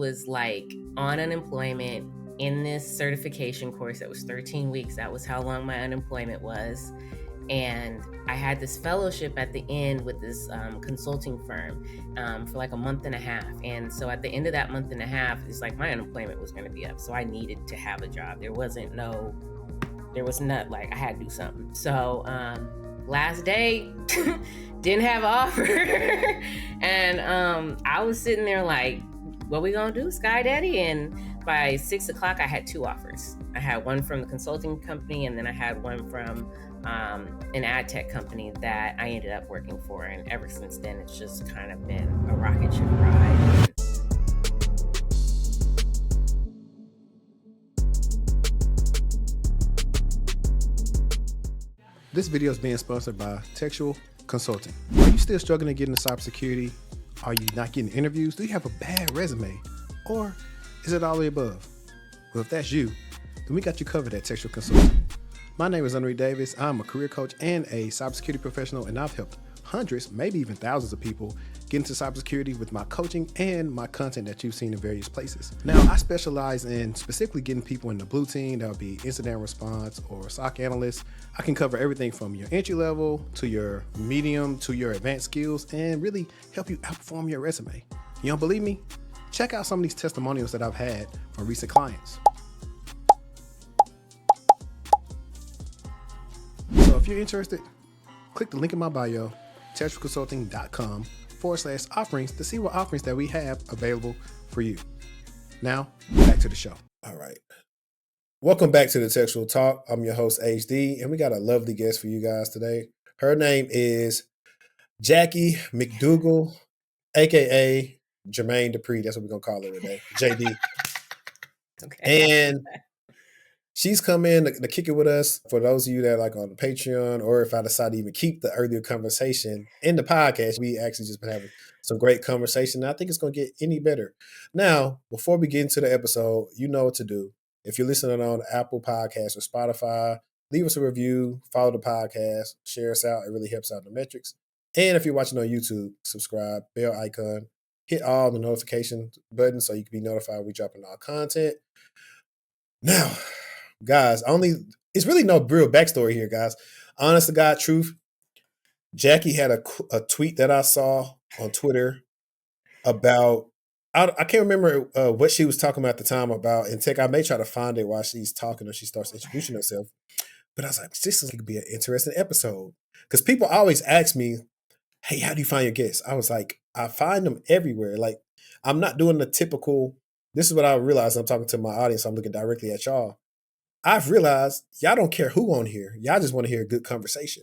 was like on unemployment in this certification course that was 13 weeks. That was how long my unemployment was. And I had this fellowship at the end with this consulting firm for like a month and a half. And so at the end of that month and a half, it's like my unemployment was going to be up. So I needed to have a job. There was not like I had to do something. So last day, didn't have an offer. And I was sitting there like, what we gonna do, Sky Daddy? And by 6 o'clock, I had 2 offers. I had one from the consulting company, and then I had one from an ad tech company that I ended up working for. And ever since then, it's just kind of been a rocket ship ride. This video is being sponsored by Techtual Consulting. Are you still struggling to get into cybersecurity? Are you not getting interviews? Do you have a bad resume? Or is it all the above? Well, if that's you, then we got you covered at Techtual Consulting. My name is Henry Davis. I'm a career coach and a cybersecurity professional, and I've helped hundreds, maybe even thousands of people get into cybersecurity with my coaching and my content that you've seen in various places. Now, I specialize in specifically getting people in the blue team. That would be incident response or SOC analyst. I can cover everything from your entry level to your medium to your advanced skills and really help you outperform your resume. You don't believe me? Check out some of these testimonials that I've had from recent clients. So if you're interested, click the link in my bio, techtualconsulting.com/offerings to see what offerings that we have available for you. Now, back to the show. All right. Welcome back to the Techtual Talk. I'm your host, HD, and we got a lovely guest for you guys today. Her name is Jackie McDougal, a.k.a. Jermaine Dupree. That's what we're going to call her today, JD. Okay. And she's come in to kick it with us. For those of you that are like on the Patreon, or if I decide to even keep the earlier conversation in the podcast, we actually just been having some great conversation. And I think it's going to get any better. Now, before we get into the episode, you know what to do. If you're listening on Apple Podcasts or Spotify, leave us a review, follow the podcast, share us out. It really helps out the metrics. And if you're watching on YouTube, subscribe, bell icon, hit all the notification buttons so you can be notified when we dropping our content. Now, guys, it's really no real backstory here, guys. Honest to God, truth. Jackie had a tweet that I saw on Twitter about, I can't remember what she was talking about at the time about in tech. I may try to find it while she's talking or she starts introducing herself. But I was like, this is going to be an interesting episode. Because people always ask me, hey, how do you find your guests? I was like, I find them everywhere. Like, I'm not doing the typical, this is what I realized. I'm talking to my audience. I'm looking directly at y'all. I've realized y'all don't care who on here. Y'all just want to hear a good conversation.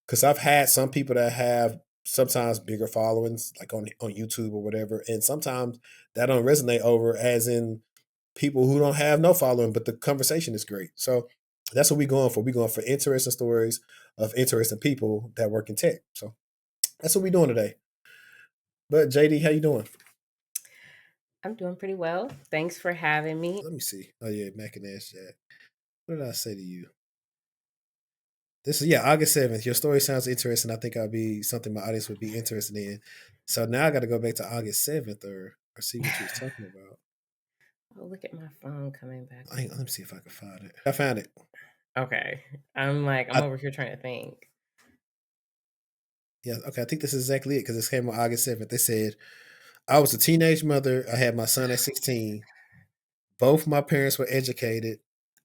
Because I've had some people that have sometimes bigger followings, like on YouTube or whatever, and sometimes that don't resonate over as in people who don't have no following, but the conversation is great. So that's what we're going for. We're going for interesting stories of interesting people that work in tech. So that's what we're doing today. But JD, how you doing? I'm doing pretty well. Thanks for having me. Let me see. Oh yeah, Mac and Ash Jack. What did I say to you? This is August 7th. Your story sounds interesting. I think I'll be something my audience would be interested in. So now I got to go back to August 7th or see what you was talking about. Oh, look at my phone coming back. Let me see if I can find it. I found it. Okay. I'm over here trying to think. Yeah, okay. I think this is exactly it because this came on August 7th. They said, I was a teenage mother. I had my son at 16. Both my parents were educated.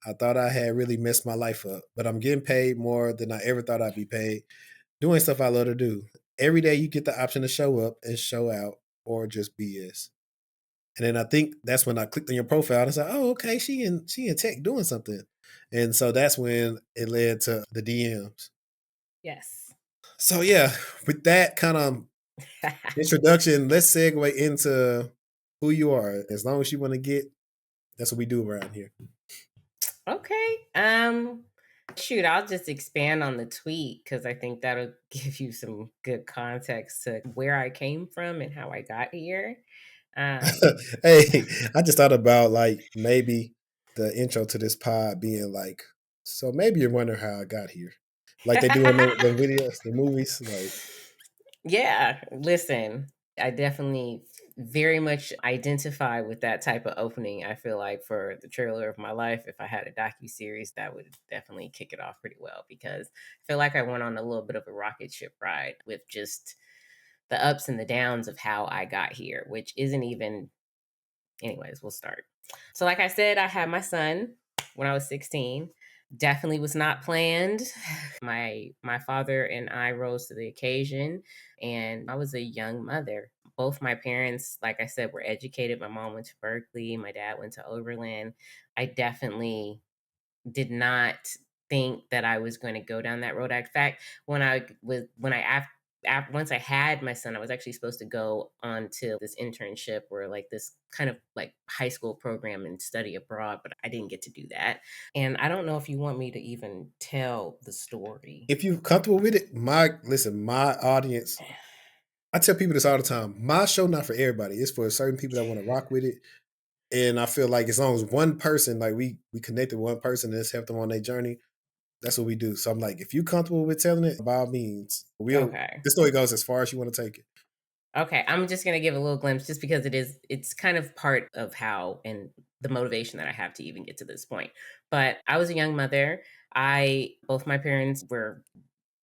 I thought I had really messed my life up, but I'm getting paid more than I ever thought I'd be paid, doing stuff I love to do. Every day you get the option to show up and show out or just BS. And then I think that's when I clicked on your profile and I said, oh, okay, she in tech doing something. And so that's when it led to the DMs. Yes. So yeah, with that kind of introduction, let's segue into who you are. As long as you want to get, that's what we do around here. Okay. Shoot, I'll just expand on the tweet because I think that'll give you some good context to where I came from and how I got here. Hey, I just thought about like maybe the intro to this pod being like, so maybe you're wondering how I got here. Like they do in the videos, the movies. Like, yeah, listen, I definitely very much identify with that type of opening. I feel like for the trailer of my life, if I had a docu-series, that would definitely kick it off pretty well, because I feel like I went on a little bit of a rocket ship ride with just the ups and the downs of how I got here, which isn't even, anyways, we'll start. So like I said, I had my son when I was 16. Definitely was not planned. My father and I rose to the occasion, and I was a young mother. Both my parents, like I said, were educated. My mom went to Berkeley, my dad went to Oberlin. I definitely did not think that I was going to go down that road. In fact, when I once I had my son, I was actually supposed to go on to this internship or like this kind of like high school program and study abroad, but I didn't get to do that. And I don't know if you want me to even tell the story. If you're comfortable with it, my audience, I tell people this all the time. My show not for everybody. It's for certain people that want to rock with it. And I feel like as long as one person, like we connect with one person and let's help them on their journey, that's what we do. So I'm like, if you comfortable with telling it, by all means, Okay. this story goes as far as you want to take it. Okay, I'm just gonna give a little glimpse just because it's kind of part of how and the motivation that I have to even get to this point. But I was a young mother. I Both my parents were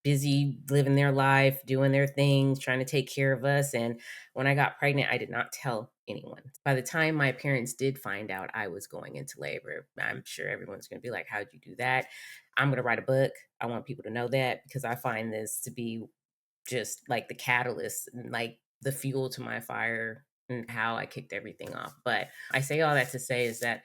busy living their life, doing their things, trying to take care of us. And when I got pregnant, I did not tell anyone. By the time my parents did find out I was going into labor, I'm sure everyone's going to be like, how'd you do that? I'm going to write a book. I want people to know that, because I find this to be just like the catalyst and like the fuel to my fire and how I kicked everything off. But I say all that to say is that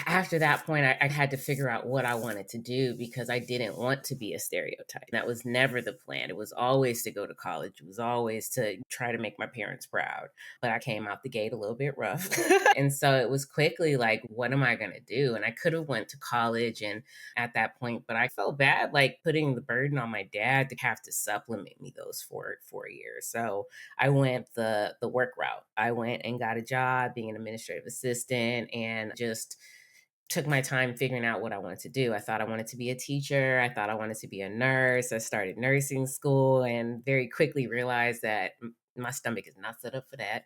after that point, I had to figure out what I wanted to do, because I didn't want to be a stereotype. That was never the plan. It was always to go to college. It was always to try to make my parents proud. But I came out the gate a little bit rough. And so it was quickly like, what am I going to do? And I could have went to college and at that point, but I felt bad like putting the burden on my dad to have to supplement me those 4 years. So I went the work route. I went and got a job being an administrative assistant and just took my time figuring out what I wanted to do. I thought I wanted to be a teacher. I thought I wanted to be a nurse. I started nursing school and very quickly realized that my stomach is not set up for that.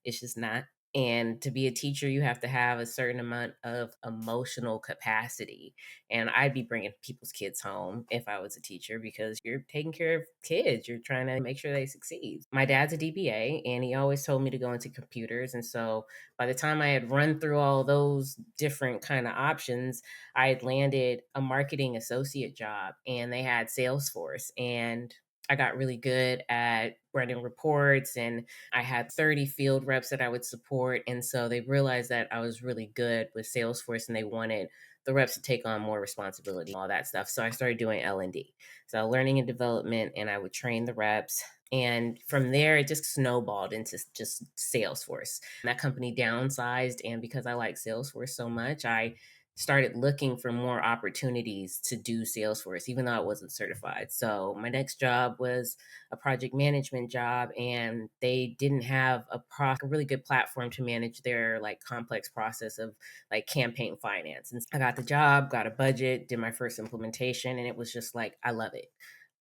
It's just not. And to be a teacher, you have to have a certain amount of emotional capacity. And I'd be bringing people's kids home if I was a teacher, because you're taking care of kids. You're trying to make sure they succeed. My dad's a DBA and he always told me to go into computers. And so by the time I had run through all those different kind of options, I had landed a marketing associate job and they had Salesforce. And I got really good at running reports, and I had 30 field reps that I would support. And so they realized that I was really good with Salesforce and they wanted the reps to take on more responsibility, all that stuff. So I started doing L&D. So learning and development, and I would train the reps. And from there, it just snowballed into just Salesforce. That company downsized. And because I like Salesforce so much, I started looking for more opportunities to do Salesforce, even though I wasn't certified. So my next job was a project management job, and they didn't have a really good platform to manage their like complex process of like campaign finance. And I got the job, got a budget, did my first implementation, and it was just like, I love it.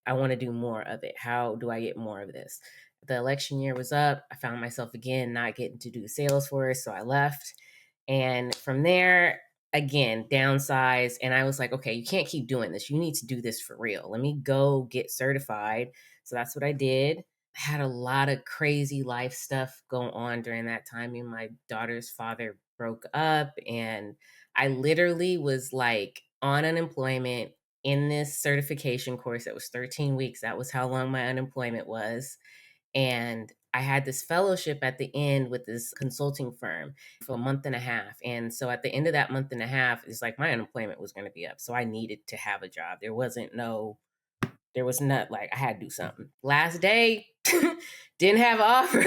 I want to do more of it. How do I get more of this? The election year was up. I found myself again not getting to do Salesforce, so I left. And from there, again, downsized. And I was like, okay, you can't keep doing this. You need to do this for real. Let me go get certified. So that's what I did. I had a lot of crazy life stuff going on during that time. Me and my daughter's father broke up, and I literally was like on unemployment in this certification course that was 13 weeks. That was how long my unemployment was. And I had this fellowship at the end with this consulting firm for a month and a half. And so at the end of that month and a half, it's like my unemployment was going to be up. So I needed to have a job. There was not like I had to do something. Last day, didn't have an offer.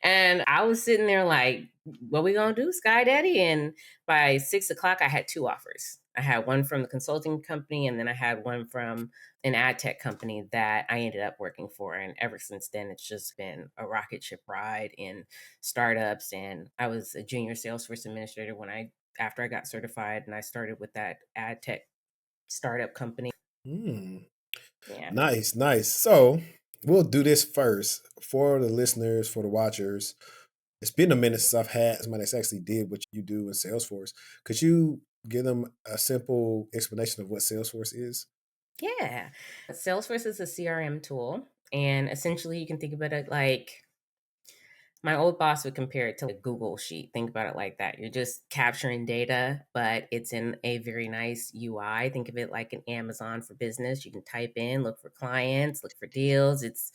And I was sitting there like, what we gonna do, Sky Daddy? And by 6 o'clock, I had two offers. I had one from the consulting company, and then I had one from an ad tech company that I ended up working for. And ever since then, it's just been a rocket ship ride in startups. And I was a junior Salesforce administrator after I got certified, and I started with that ad tech startup company. Hmm. Yeah. Nice, nice. So we'll do this first for the listeners, for the watchers. It's been a minute since I've had somebody that's actually did what you do in Salesforce. Could you give them a simple explanation of what Salesforce is? Yeah. Salesforce is a CRM tool. And essentially, you can think about it like my old boss would compare it to a Google sheet. Think about it like that. You're just capturing data, but it's in a very nice UI. Think of it like an Amazon for business. You can type in, look for clients, look for deals. It's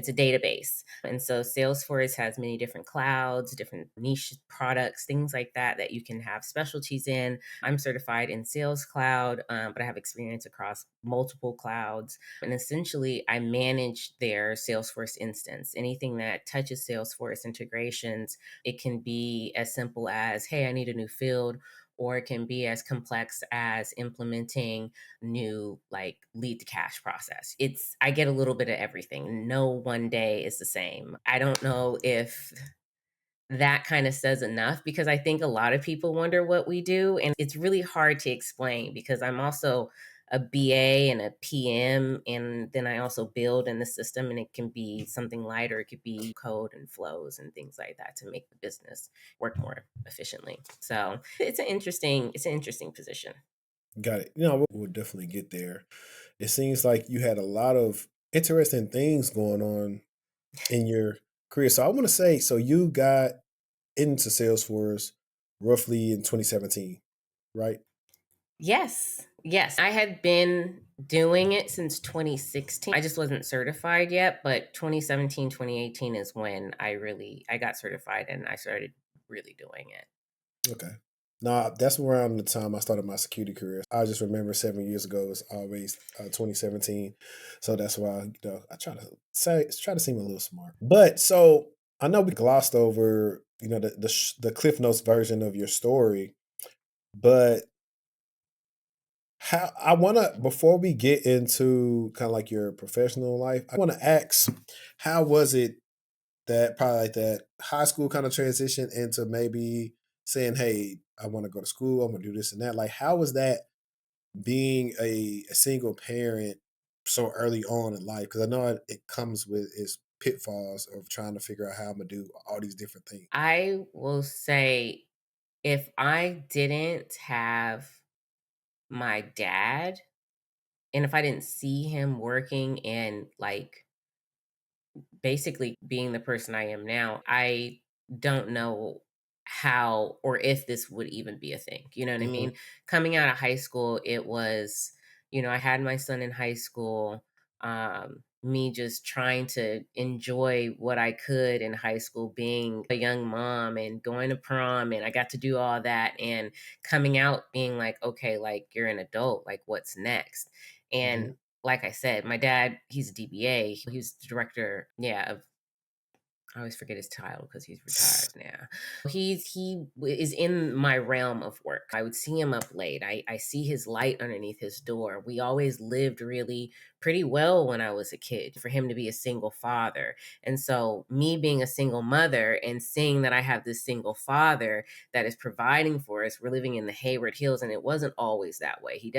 a database. And so Salesforce has many different clouds, different niche products, things like that that you can have specialties in. I'm certified in Sales Cloud, but I have experience across multiple clouds. And essentially, I manage their Salesforce instance. Anything that touches Salesforce integrations, it can be as simple as, hey, I need a new field, or it can be as complex as implementing new like lead to cash process. I get a little bit of everything. No one day is the same. I don't know if that kind of says enough because I think a lot of people wonder what we do. And it's really hard to explain because I'm also a BA and a PM. And then I also build in the system, and it can be something lighter. It could be code and flows and things like that to make the business work more efficiently. So it's an interesting position. Got it. We'll definitely get there. It seems like you had a lot of interesting things going on in your career. So I want to say, so you got into Salesforce roughly in 2017, right? Yes. Yes. I had been doing it since 2016. I just wasn't certified yet, but 2017, 2018 is when I got certified and I started really doing it. Okay. Now that's around the time I started my security career. I just remember 7 years ago was always 2017, so that's why I try to seem a little smart. But so I know we glossed over the Cliff Notes version of your story, but how I want to before we get into kind of like your professional life, I want to ask, how was it that probably like that high school kind of transition into maybe saying, "Hey, I want to go to school. I'm gonna do this and that." Like, how was that being a single parent so early on in life? Because I know it comes with its pitfalls of trying to figure out how I'm gonna do all these different things. I will say if I didn't have my dad and if I didn't see him working and like basically being the person I am now, I don't know how or if this would even be a thing. You know what I Hmm. mean? Coming out of high school, it was, I had my son in high school. Me just trying to enjoy what I could in high school, being a young mom and going to prom, and I got to do all that. And coming out being like, okay, like you're an adult, like what's next? Hmm. And like I said, my dad, he's a DBA. He's the director, yeah, of I always forget his title because he's retired now. Is in my realm of work. I would see him up late. I see his light underneath his door. We always lived really pretty well when I was a kid. For him to be a single father, and so me being a single mother and seeing that I have this single father that is providing for us. We're living in the Hayward Hills, and it wasn't always that way. He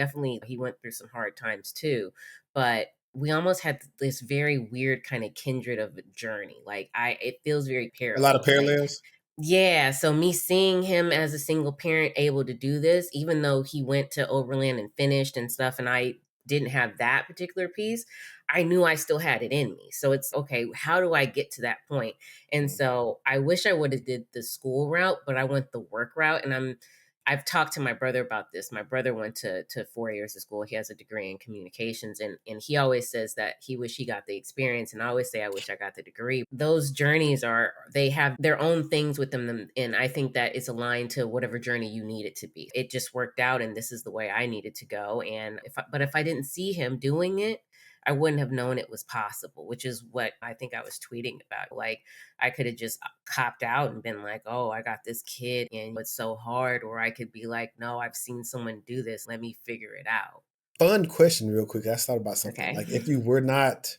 went through some hard times too, but we almost had this very weird kind of kindred of a journey. Like it feels very A lot of parallel. Like parallels. yeah, so me seeing him as a single parent able to do this, even though he went to Overland and finished and stuff, and I didn't have that particular piece, I knew I still had it in me. So it's okay, how do I get to that point? And Mhm. so I wish I would have did the school route, but I went the work route. And I've talked to my brother about this. My brother went to 4 years of school. He has a degree in communications, and he always says that he wish he got the experience. And I always say I wish I got the degree. Those journeys they have their own things with them, and I think that it's aligned to whatever journey you need it to be. It just worked out, and this is the way I needed to go. And if I didn't see him doing it, I wouldn't have known it was possible, which is what I think I was tweeting about. Like, I could have just copped out and been like, oh, I got this kid and it's so hard. Or I could be like, no, I've seen someone do this. Let me figure it out. Fun question, real quick. I just thought about something. Okay. Like, if you were not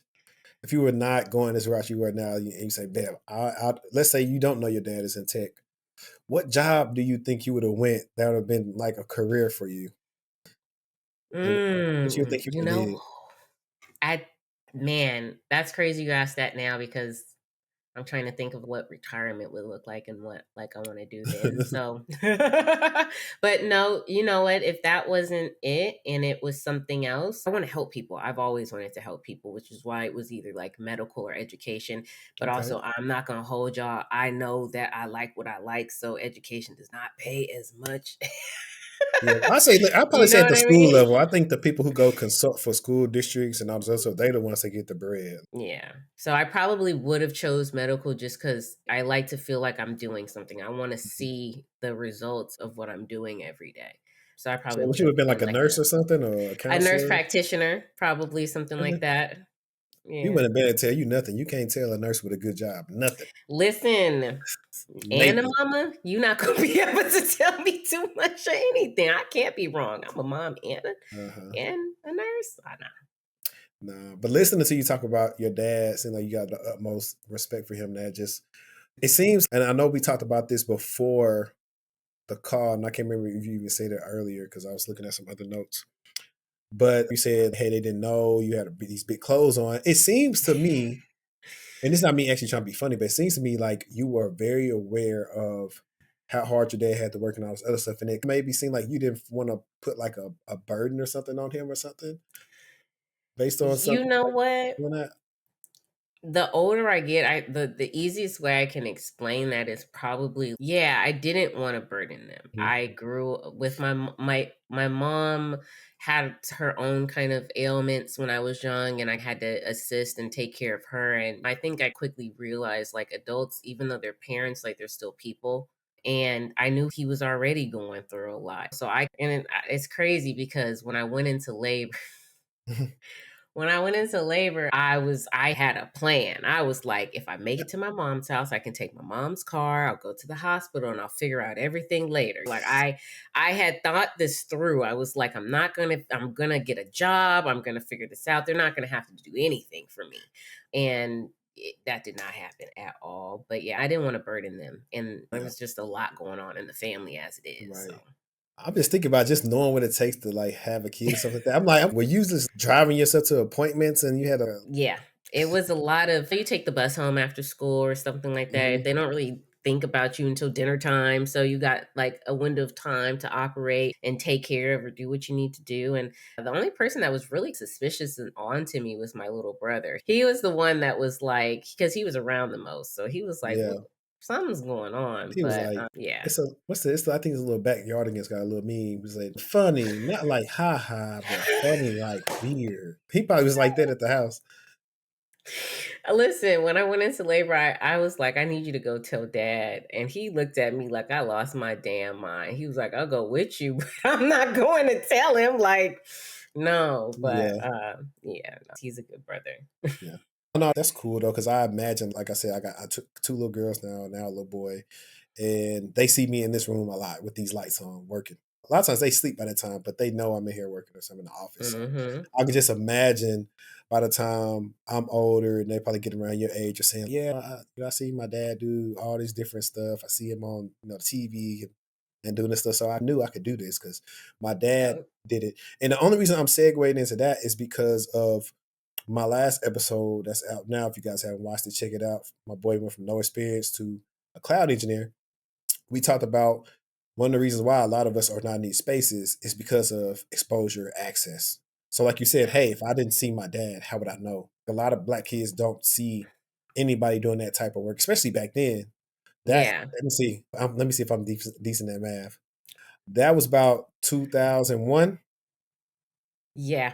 going this route you are now, and you say, "Bam," let's say you don't know your dad is in tech. What job do you think you would have went that would have been like a career for you? And what you would think you You would have know, did? I Man, that's crazy you asked that now because I'm trying to think of what retirement would look like and what like I want to do then. So, but no, you know what? If that wasn't it and it was something else, I want to help people. I've always wanted to help people, which is why it was either like medical or education. But Okay. also, I'm not going to hold y'all. I know that I like what I like. So, education does not pay as much. Yeah, I say I probably You say know at the what I school mean? level. I think the people who go consult for school districts and all those stuff, they the ones that get the bread. Yeah. So I probably would have chose medical just because I like to feel like I'm doing something. I want to Mhm. see the results of what I'm doing every day. So I So probably would would you have have been like been a like nurse or something or a a nurse counselor? practitioner, probably something like Really? that. You Yeah. wouldn't have been able to tell you nothing. You can't tell a nurse with a good job. Nothing. Listen, Anna Maybe. mama, you're not gonna be able to tell me too much or anything. I can't be wrong. I'm a mom Uh-huh. and a nurse. I know. Nah. But listening to you talk about your dad, seems like you got the utmost respect for him. That just it seems, and I know we talked about this before the call, and I can't remember if you even said it earlier because I was looking at some other notes. But you said, hey, they didn't know you had these big clothes on. It seems to me, and it's not me actually trying to be funny, but it seems to me like you were very aware of how hard your dad had to work and all this other stuff. And it maybe seemed like you didn't want to put like a burden or something on him or something based on You something know like what? doing that. The older I get, the easiest way I can explain that is probably, yeah, I didn't want to burden them. Mhm. I grew with my mom had her own kind of ailments when I was young, and I had to assist and take care of her. And I think I quickly realized, like, adults, even though they're parents, like, they're still people. And I knew he was already going through a lot. So it's crazy because when I went into labor, when I went into labor, I had a plan. I was like, if I make it to my mom's house, I can take my mom's car, I'll go to the hospital and I'll figure out everything later. Like I had thought this through. I was like, I'm going to get a job. I'm going to figure this out. They're not going to have to do anything for me. And that did not happen at all. But yeah, I didn't want to burden them. And there Yeah, was just a lot going on in the family as it is. So right. I'm just thinking about just knowing what it takes to like have a kid or something like that. I'm like, were you just driving yourself to appointments and you had a yeah, it was a lot of you take the bus home after school or something like that. Mhm. They don't really think about you until dinner time. So you got like a window of time to operate and take care of or do what you need to do. And the only person that was really suspicious and on to me was my little brother. He was the one that was like, because he was around the most. So he was like, yeah. what, something's going on. He was But like, yeah. it's a what's the it's the, I think it's a little backyardigans got a little meme. He was like funny, not like ha ha, but funny like weird. He probably was like that at the house. Listen, when I went into labor, I was like, I need you to go tell dad. And he looked at me like I lost my damn mind. He was like, I'll go with you, but I'm not going to tell him. Like, no, but Yeah, yeah, no, he's a good brother. yeah. Oh, no, that's cool though, because I imagine, like I said, I took two little girls now a little boy, and they see me in this room a lot with these lights on working. A lot of times they sleep by that time, but they know I'm in here working or something in the office. So Hmm. I could just imagine by the time I'm older and they probably get around your age, you're saying, "Yeah, I see my dad do all this different stuff. I see him on the TV and doing this stuff." So I knew I could do this because my dad Yep. did it. And the only reason I'm segueing into that is because of my last episode that's out now. If you guys haven't watched it, check it out. My boy went from no experience to a cloud engineer. We talked about one of the reasons why a lot of us are not in these spaces is because of exposure access. So, like you said, hey, if I didn't see my dad, how would I know? A lot of black kids don't see anybody doing that type of work, especially back then. That Yeah. let me see if I'm decent at math. That was about 2001. Yeah.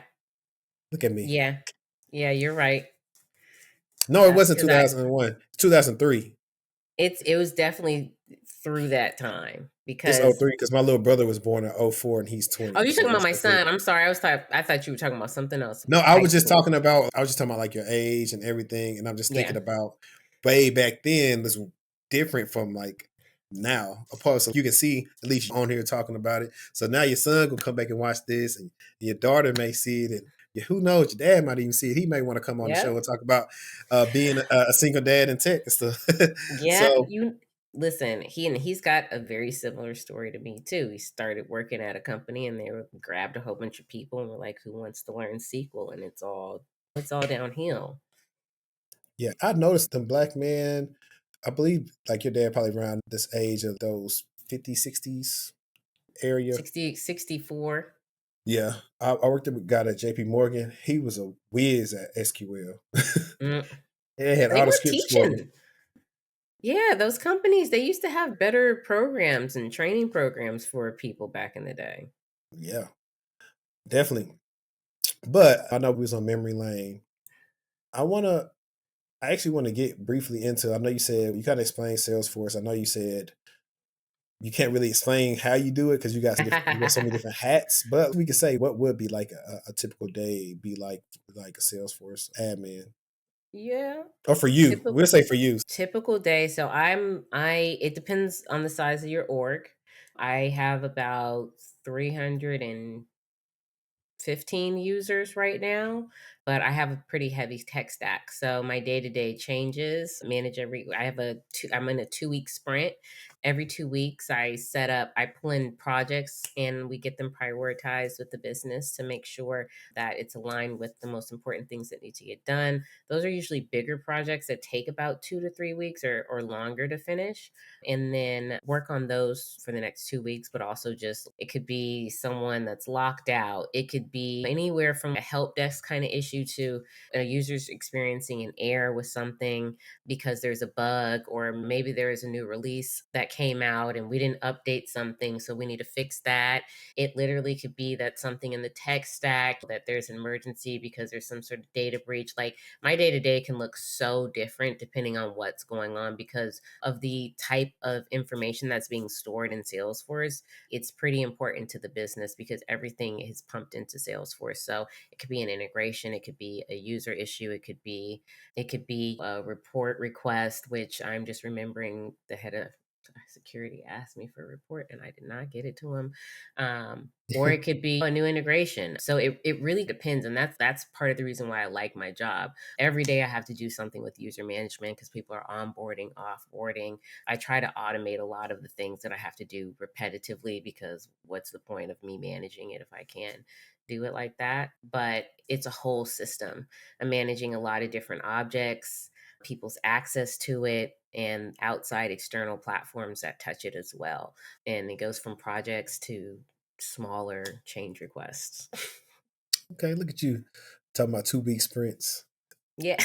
Look at me. Yeah. Yeah. You're right. No, it wasn't Because I 2001. 2003. it was definitely through that time It's because '03 because my little brother was born in '04 and he's oh, 20. you're So talking about it's my '03. son. I'm sorry. I thought you were talking about something else. No, High school. I was just talking about like your age and everything, and I'm just thinking Yeah. about way back then was different from like now. Apart, so you can see at least on here talking about it. So now your son gonna come back and watch this, and your daughter may see it, and who knows, your dad might even see it. He may want to come on the show Yep. and talk about being a single dad in tech and stuff. Yeah, So you listen, he's got a very similar story to me too. He started working at a company and grabbed a whole bunch of people and were like, who wants to learn SQL? And it's all It's all downhill. Yeah, I noticed them black men, I believe like your dad probably around this age of those 50s, 60s area. 60, 64. Yeah, I worked with a guy at JP Morgan. He was a whiz at SQL. Mm. It had They all the were scripts for me. teaching. Yeah, those companies, they used to have better programs and training programs for people back in the day. Yeah, definitely. But I know we was on memory lane. I wanna I actually want to get briefly into, I know you said you gotta explain Salesforce. I know you said you can't really explain how you do it because you got so many different hats, but we could say what would be like a typical day be like a Salesforce admin. Yeah. Or for you. Typical We'll say for you. typical day. So I it depends on the size of your org. I have about 300 15 users right now, but I have a pretty heavy tech stack. So my day-to-day changes, manage I'm in a 2-week sprint. Every 2 weeks I pull in projects and we get them prioritized with the business to make sure that it's aligned with the most important things that need to get done. Those are usually bigger projects that take about 2 to 3 weeks or longer to finish, and then work on those for the next 2 weeks. But also, just it could be someone that's locked out, it could be anywhere from a help desk kind of issue to a user's experiencing an error with something because there's a bug, or maybe there is a new release that came out and we didn't update something, so we need to fix that. It literally could be that something in the tech stack, that there's an emergency because there's some sort of data breach. Like, my day to day can look so different depending on what's going on because of the type of information that's being stored in Salesforce. It's pretty important to the business because everything is pumped into Salesforce. So it could be an integration, it could be a user issue, it could be a report request, which I'm just remembering the head of security asked me for a report and I did not get it to him. Or it could be a new integration. So it really depends. And that's part of the reason why I like my job. Every day I have to do something with user management because people are onboarding, offboarding. I try to automate a lot of the things that I have to do repetitively because what's the point of me managing it if I can't do it like that? But it's a whole system. I'm managing a lot of different objects, people's access to it, and outside external platforms that touch it as well. And it goes from projects to smaller change requests. Okay, look at you talking about 2 week sprints. Yeah,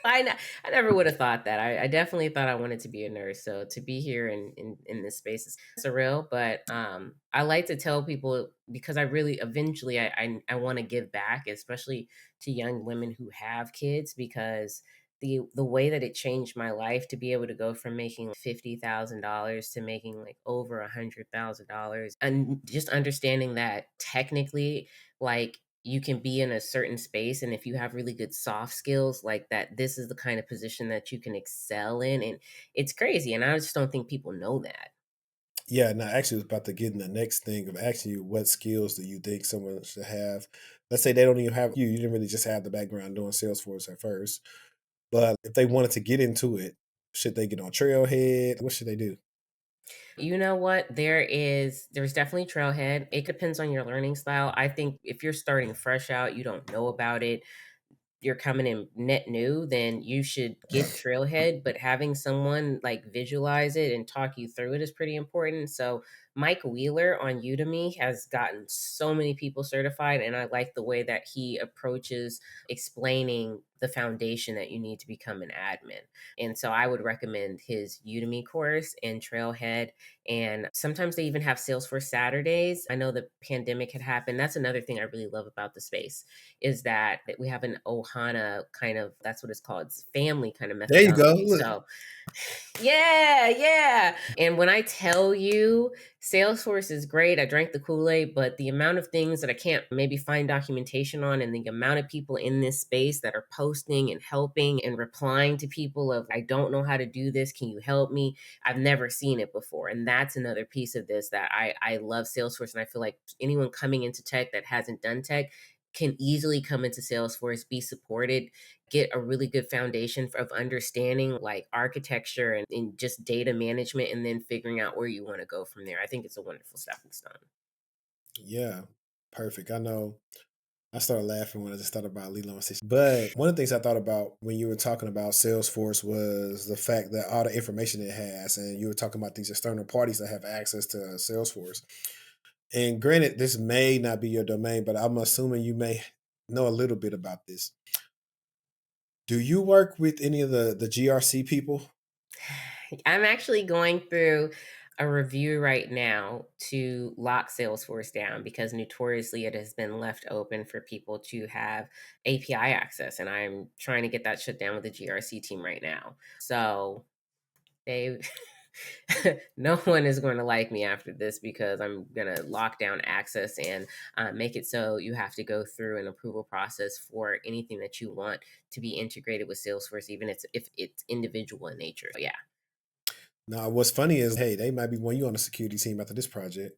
I never would have thought that. I definitely thought I wanted to be a nurse. So to be here in this space is surreal. But I like to tell people because I really eventually I want to give back, especially to young women who have kids, because the way that it changed my life to be able to go from making $50,000 to making like over $100,000, and just understanding that technically, like, you can be in a certain space, and if you have really good soft skills like that, this is the kind of position that you can excel in. And it's crazy, and I just don't think people know that. Yeah, no, actually, I was about to get in the next thing of asking you what skills do you think someone should have? Let's say they don't even have you didn't really just have the background doing Salesforce at first, but if they wanted to get into it, should they get on Trailhead? What should they do? You know what? There's definitely trailhead. It depends on your learning style. I think if you're starting fresh out, you don't know about it, you're coming in net new, then you should get Trailhead. But having someone like visualize it and talk you through it is pretty important. So Mike Wheeler on Udemy has gotten so many people certified, and I like the way that he approaches explaining the foundation that you need to become an admin. And so I would recommend his Udemy course and Trailhead. And sometimes they even have Salesforce Saturdays. I know the pandemic had happened. That's another thing I really love about the space, is that we have an ohana kind of, that's what it's called, it's family kind of There you go. methodology. Look. So yeah, yeah. And when I tell you, Salesforce is great, I drank the Kool-Aid, but the amount of things that I can't maybe find documentation on, and the amount of people in this space that are posting and helping and replying to people of, I don't know how to do this, can you help me? I've never seen it before. And that's another piece of this, that I love Salesforce. And I feel like anyone coming into tech that hasn't done tech can easily come into Salesforce, be supported, get a really good foundation of understanding like architecture and just data management, and then figuring out where you want to go from there. I think it's a wonderful stepping stone. Yeah, perfect. I know. I started laughing when I just thought about Lilo and Stitch. But one of the things I thought about when you were talking about Salesforce was the fact that all the information it has, and you were talking about these external parties that have access to Salesforce. And granted, this may not be your domain, but I'm assuming you may know a little bit about this. Do you work with any of the GRC people? I'm actually going through a review right now to lock Salesforce down because notoriously it has been left open for people to have API access. And I'm trying to get that shut down with the GRC team right now. So they no one is going to like me after this because I'm going to lock down access and make it so you have to go through an approval process for anything that you want to be integrated with Salesforce, even if it's individual in nature. So, yeah. Now, what's funny is, hey, they might be wanting you on the security team after this project.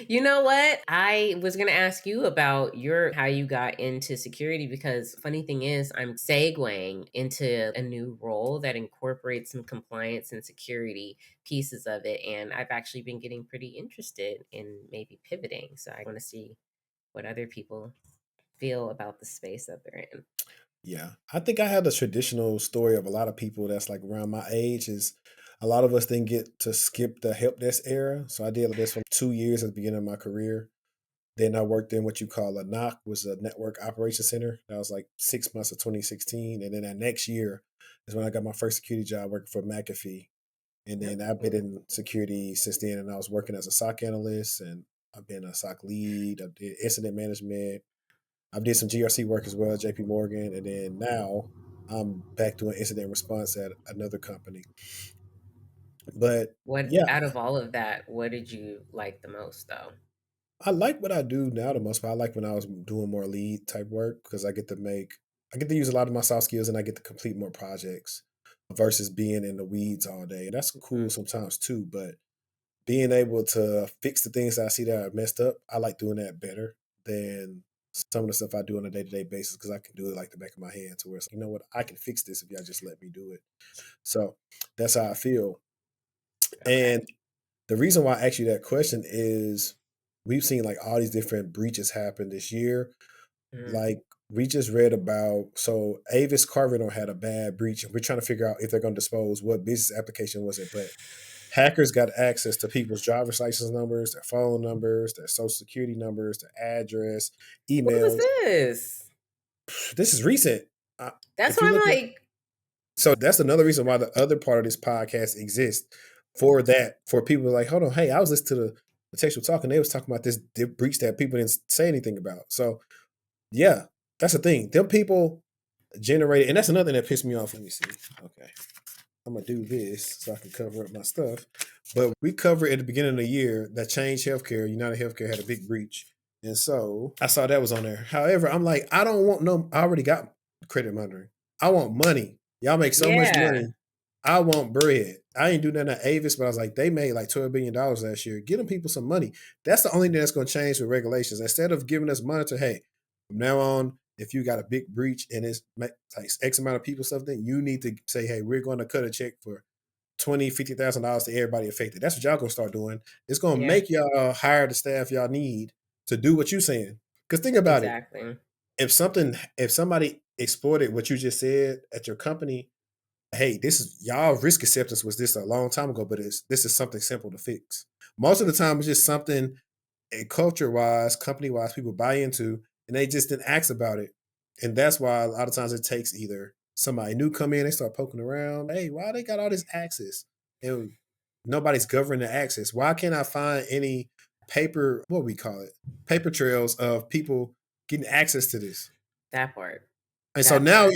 You know what? I was going to ask you about your how you got into security because funny thing is I'm segueing into a new role that incorporates some compliance and security pieces of it and I've actually been getting pretty interested in maybe pivoting. So I want to see what other people feel about the space that they're in. Yeah. I think I have the traditional story of a lot of people that's like around my age is a lot of us didn't get to skip the help desk era. So I did this for 2 years at the beginning of my career. Then I worked in what you call a NOC, was a network operations center. That was like 6 months of 2016. And then that next year is when I got my first security job working for McAfee. And then I've been Oh, in security since then. And I was working as a SOC analyst and I've been a SOC lead. I did incident management. I did some GRC work as well, JP Morgan. And then now I'm back doing incident response at another company. But what yeah, out of all of that, what did you like the most though? I like what I do now the most, but I like when I was doing more lead type work because I get to use a lot of my soft skills and I get to complete more projects versus being in the weeds all day. And that's cool Mm, sometimes too, but being able to fix the things that I see that are messed up, I like doing that better than some of the stuff I do on a day to day basis because I can do it like the back of my hand to where it's like, you know what, I can fix this if y'all just let me do it. So that's how I feel. okay. And the reason why I asked you that question is we've seen like all these different breaches happen this year. Mm. Like we just read about Avis Carvino had a bad breach, and we're trying to figure out if they're going to dispose what business application was it. But hackers got access to people's driver's license numbers, their phone numbers, their social security numbers, their address, What was emails. this? This is recent. That's If you why look I'm at like, So that's another reason why the other part of this podcast exists for that, for people like, hold on, hey, I was listening to the Textual Talk and they was talking about this breach that people didn't say anything about. So yeah, that's the thing. Them people generated, and that's another thing that pissed me off. Let me see. Okay. I'm gonna do this so I can cover up my stuff. But we covered at the beginning of the year that Change Healthcare, United Healthcare had a big breach. And so I saw that was on there. However, I'm like, I don't want no, I already got credit monitoring. I want money. Y'all make so much yeah, money. I want bread. I ain't do nothing at Avis, but I was like, they made like $12 billion last year. Get them people some money. That's the only thing that's going to change with regulations. Instead of giving us money to, hey, from now on, if you got a big breach and it's like X amount of people something, you need to say, hey, we're going to cut a check for $50,000 to everybody affected. That's what y'all gonna start doing. It's gonna yeah, make y'all hire the staff y'all need to do what you saying. Because think about it. exactly. If somebody exploited what you just said at your company, hey, this is y'all risk acceptance was this a long time ago, but this is something simple to fix. Most of the time, it's just something culture wise, company wise, people buy into, and they just didn't ask about it. And that's why a lot of times it takes either somebody new come in, they start poking around. Hey, why they got all this access? And nobody's governing the access. Why can't I find any paper, what we call it, paper trails of people getting access to this? That part. And so That now part.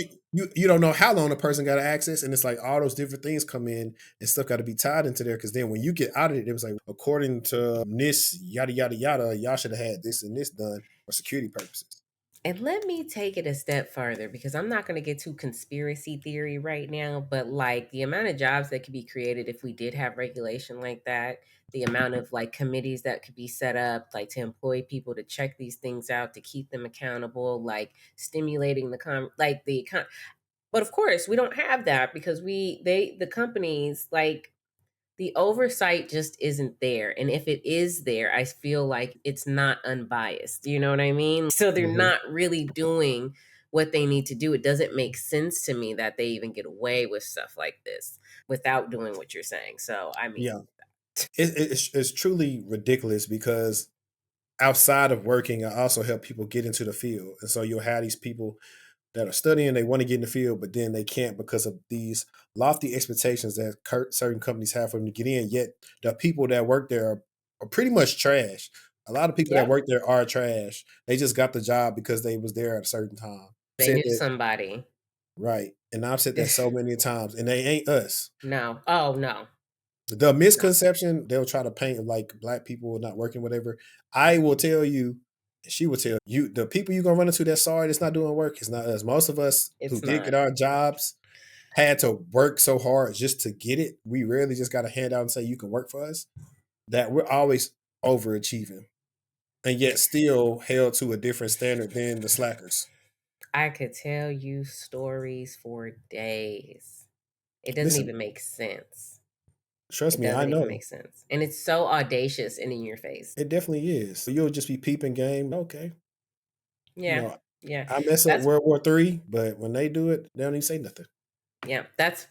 you don't know how long a person got access, and it's like all those different things come in and stuff got to be tied into there. Because then when you get audited, it was like according to this yada yada yada, y'all should have had this and this done for security purposes. And let me take it a step further because I'm not going to get too conspiracy theory right now, but like the amount of jobs that could be created if we did have regulation like that, the amount of like committees that could be set up, like to employ people to check these things out, to keep them accountable, like stimulating but of course we don't have that because the companies like the oversight just isn't there. And if it is there, I feel like it's not unbiased. You know what I mean? So they're Hmm. not really doing what they need to do. It doesn't make sense to me that they even get away with stuff like this without doing what you're saying. So, I mean, Yeah, it's truly ridiculous because outside of working, I also help people get into the field, and so you'll have these people that are studying, they want to get in the field, but then they can't because of these lofty expectations that certain companies have for them to get in. Yet the people that work there are pretty much trash. A lot of people that yep, work there are trash. They just got the job because they was there at a certain time. they Said knew that somebody. right, and I've said that so many times, and they ain't us. No. Oh, no. The No. misconception they'll try to paint like black people not working, whatever. I will tell you, she will tell you, the people you're gonna run into that sorry that's not doing work is not us. Most of us who It's did not. get our jobs had to work so hard just to get it. We rarely just got a handout and say you can work for us. That we're always overachieving and yet still held to a different standard than the slackers. I could tell you stories for days. It doesn't Listen, even make sense. trust It me, I doesn't even know. make sense. And it's so audacious and in your face. It definitely is. You'll just be peeping game. Okay. You Yeah. know, Yeah. I mess up That's World War III, but when they do it, they don't even say nothing. yeah, that's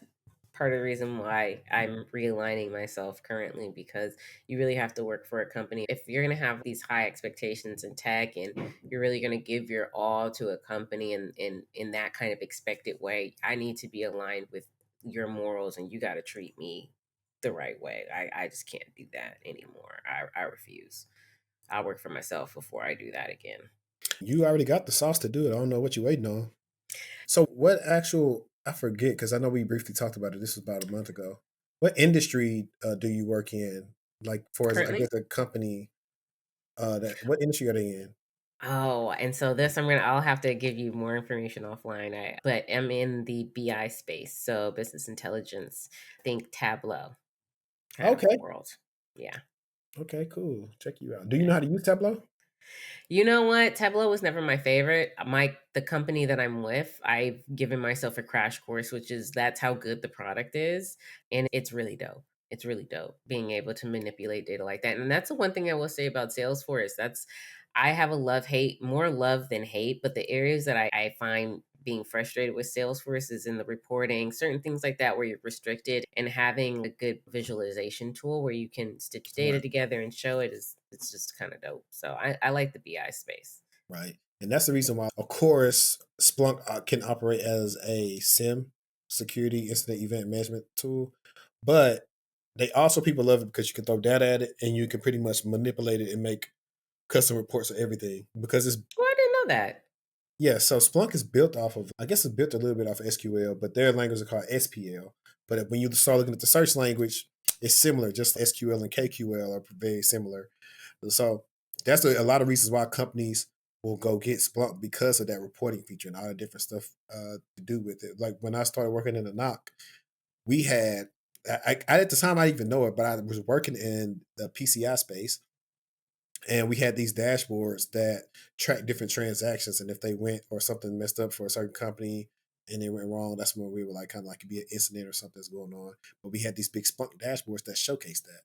part of the reason why I'm realigning myself currently, because you really have to work for a company. If you're going to have these high expectations in tech and you're really going to give your all to a company in that kind of expected way, I need to be aligned with your morals, and you got to treat me the right way. I just can't do that anymore. I refuse. I'll work for myself before I do that again. You already got the sauce to do it. I don't know what you're waiting on. So, what actual, I forget, because I know we briefly talked about it. This was about a month ago. What industry do you work in? Like, for as, I Currently, guess, a company what industry are they in? oh, and so this I'll have to give you more information offline. But I'm in the BI space, so business intelligence. Think Tableau kind of Okay. world. Yeah. Okay, cool. Check you out. Do you know Yeah. how to use Tableau? You know what? Tableau was never my favorite. The company that I'm with, I've given myself a crash course, which is that's how good the product is, and it's really dope. It's really dope being able to manipulate data like that. And that's the one thing I will say about Salesforce. That's I have a love hate, more love than hate, but the areas that I find being frustrated with Salesforce is in the reporting, certain things like that where you're restricted, and having a good visualization tool where you can stitch data Right. together and show it is it's just kind of dope. So I like the BI space. Right. And that's the reason why, of course, Splunk can operate as a SIM, security incident event management tool. But they also, people love it because you can throw data at it and you can pretty much manipulate it and make custom reports of everything. Because it's, Oh, I didn't know that. yeah, so Splunk is built off of, I guess it's built a little bit off of SQL, but their language is called SPL. But when you start looking at the search language, it's similar, just SQL and KQL are very similar. So that's a lot of reasons why companies will go get Splunk because of that reporting feature and all the different stuff to do with it. Like when I started working in the NOC, we had, at the time I didn't even know it, but I was working in the PCI space, and we had these dashboards that track different transactions, and if they went or something messed up for a certain company and they went wrong, that's when we were like kind of like it'd be an incident or something's going on. But we had these big Splunk dashboards that showcase that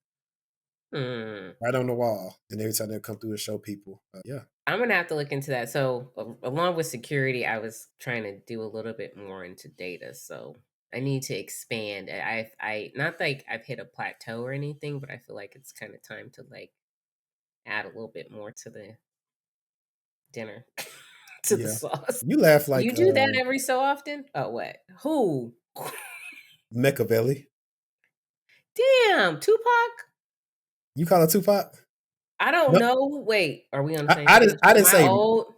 Hmm. right on the wall, and every time they come through and show people, yeah, I'm gonna have to look into that. So along with security, I was trying to do a little bit more into data. So I need to expand. I not like I've hit a plateau or anything, but I feel like it's kind of time to like add a little bit more to the dinner, to the yeah. sauce. You laugh You like do that every so often? Oh, what? Who? Machiavelli. Damn, Tupac? You call it Tupac? I don't No, know. Wait, are we on the I, same I didn't. page? I didn't Am I say. old?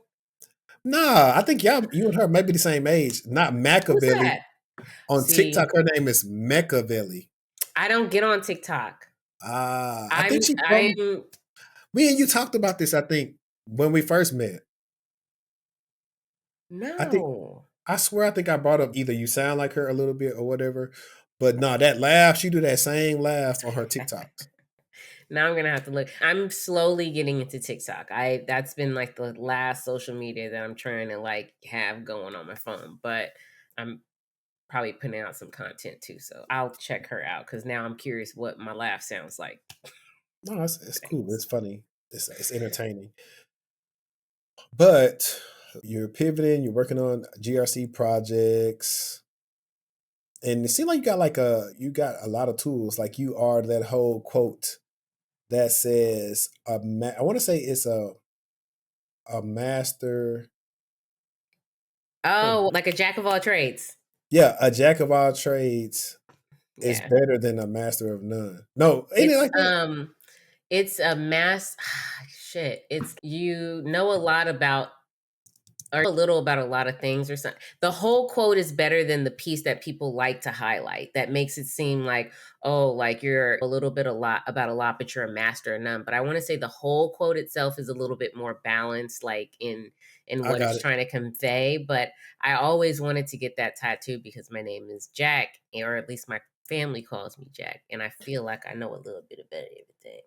Nah, I think you and her may be the same age. Not Who's Machiavelli. that? On TikTok, See, her name is Machiavelli. I don't get on TikTok. Ah, I think I'm she from. I'm Me and you talked about this. I think when we first met. I think no. I swear I think I brought up either you sound like her a little bit or whatever. But no, that laugh, she do that same laugh on her TikToks. Now I'm gonna have to look. I'm slowly getting into TikTok. I That's been like the last social media that I'm trying to like have going on my phone. But I'm probably putting out some content too. So I'll check her out because now I'm curious what my laugh sounds like. No, it's cool. Thanks. It's funny. It's entertaining. But you're pivoting. You're working on GRC projects, and it seems like you got a lot of tools. Like you are that whole quote that says I want to say it's a master. Oh, like a jack of all trades. Yeah, a jack of all trades is Yeah. better than a master of none. No, ain't it It's like that? it's a mass shit. It's you know a lot about or a little about a lot of things or something. The whole quote is better than the piece that people like to highlight. That makes it seem like, oh, like you're a little bit a lot about a lot, but you're a master of none. But I want to say the whole quote itself is a little bit more balanced, like in I what got it's it. trying to convey. But I always wanted to get that tattoo because my name is Jack, or at least my family calls me Jack, and I feel like I know a little bit about everything.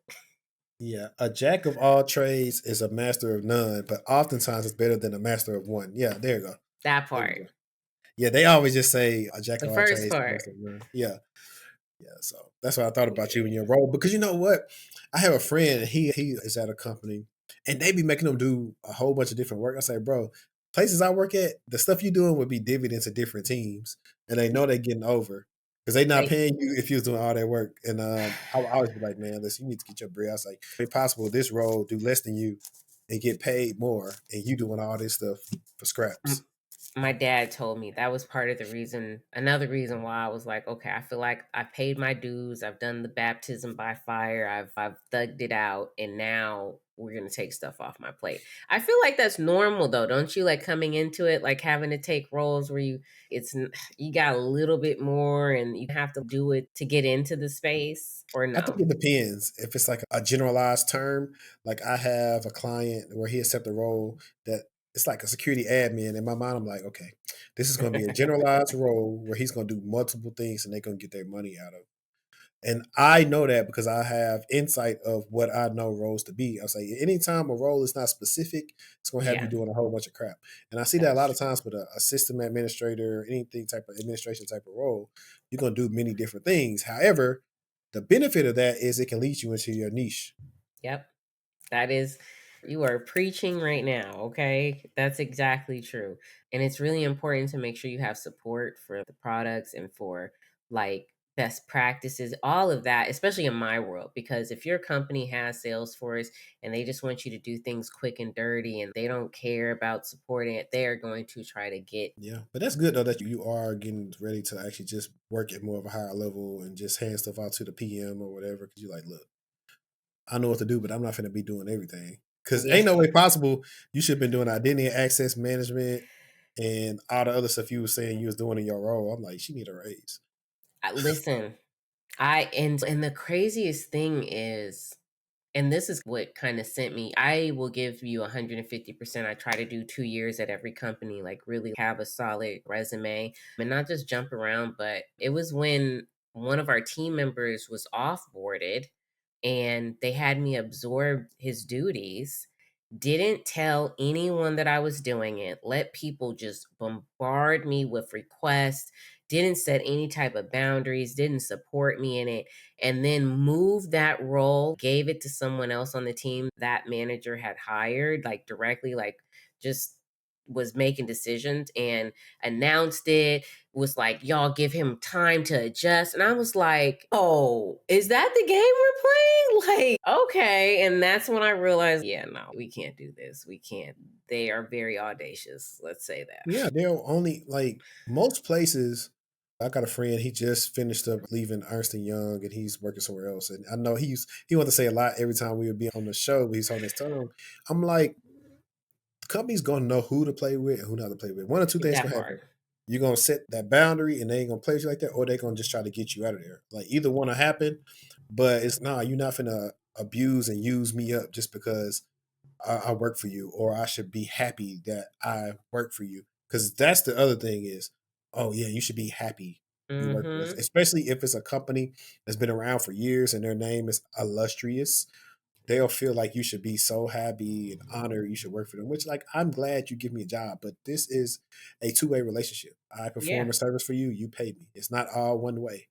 Yeah, a jack of all trades is a master of none, but oftentimes it's better than a master of one. Yeah, there you go. That There you part, go. Yeah, they always just say a jack the of all first trades, part. master of none. Yeah, yeah. So that's what I thought about you and Yeah. your role. Because you know what? I have a friend, he is at a company and they be making them do a whole bunch of different work. I say, bro, places I work at, the stuff you doing would be divvied into different teams. And they know they're getting over. Because they not They, paying you if you was doing all that work. And I would always be like, man, listen, you need to get your bread. I was like, if possible, this role do less than you and get paid more, and you doing all this stuff for scraps. my dad told me that was part of the reason, another reason why I was like, okay, I feel like I paid my dues, I've done the baptism by fire, I've thugged it out, and now we're gonna take stuff off my plate. I feel like that's normal though, don't you? Like coming into it, like having to take roles where you got a little bit more and you have to do it to get into the space, or I think no? it depends. If it's like a generalized term, like I have a client where he accepted a role that it's like a security admin. In my mind, I'm like, okay, this is going to be a generalized role where he's going to do multiple things and they're going to get their money out of. And I know that because I have insight of what I know roles to be. I say anytime a role is not specific, it's going to have you Yeah, doing a whole bunch of crap. And I see that a that's lot of true. times with a system administrator, anything type of administration type of role, you're going to do many different things. However, the benefit of that is it can lead you into your niche. Yep. That is, you are preaching right now, okay? That's exactly true. And it's really important to make sure you have support for the products and for like best practices, all of that, especially in my world. Because if your company has Salesforce and they just want you to do things quick and dirty and they don't care about supporting it, they are going to try to get. Yeah, but that's good though that you are getting ready to actually just work at more of a higher level and just hand stuff out to the PM or whatever. Because you're like, look, I know what to do, but I'm not going to be doing everything. Because Yeah. ain't no way possible you should have been doing identity and access management and all the other stuff you was saying you was doing in your role. I'm like, she need a raise. Listen, and the craziest thing is, and this is what kind of sent me, I will give you 150%. I try to do 2 years at every company, like really have a solid resume and not just jump around. But it was when one of our team members was offboarded and they had me absorb his duties, didn't tell anyone that I was doing it, let people just bombard me with requests, didn't set any type of boundaries, didn't support me in it, and then moved that role, gave it to someone else on the team that manager had hired, like directly, like just was making decisions and announced it, was like, y'all give him time to adjust. And I was like, oh, is that the game we're playing? Like, okay. And that's when I realized, yeah, no, we can't do this. We can't. They are very audacious. Let's say that. Yeah, they'll only like most places. I got a friend. He just finished up leaving Ernst and Young, and he's working somewhere else. And I know he wanted to say a lot every time we would be on the show, but he's on his tongue. I'm like, company's gonna know who to play with and who not to play with. One or two things That gonna happen. part. You're gonna set that boundary and they ain't gonna play with you like that, or they gonna just try to get you out of there. Like either one will happen, but it's nah, you're not gonna abuse and use me up just because I work for you, or I should be happy that I work for you. Because that's the other thing is, oh yeah, you should be happy you work for us, Mm-hmm. especially if it's a company that's been around for years and their name is illustrious. they'll feel like you should be so happy and honored you should work for them, which, like, I'm glad you give me a job, but this is a two-way relationship. I Yeah. perform a service for you, you pay me. It's not all one way.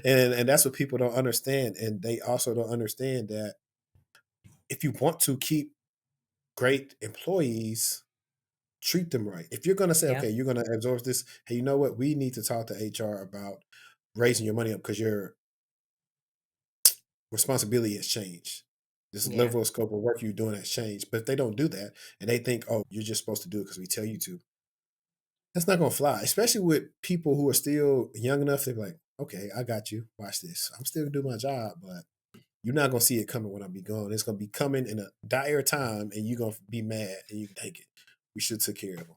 And that's what people don't understand. And they also don't understand that if you want to keep great employees, treat them right. If you're gonna say, okay, Yep. you're gonna absorb this, hey, you know what? We need to talk to HR about raising your money up because your responsibility has changed. This Yeah. level of scope of work you're doing has changed. But if they don't do that and they think, oh, you're just supposed to do it because we tell you to, that's not gonna fly. Especially with people who are still young enough to be like, okay, I got you. Watch this. I'm still gonna do my job, but you're not gonna see it coming when I be gone. It's gonna be coming in a dire time, and you're gonna be mad, and you can take it. We should take care of them.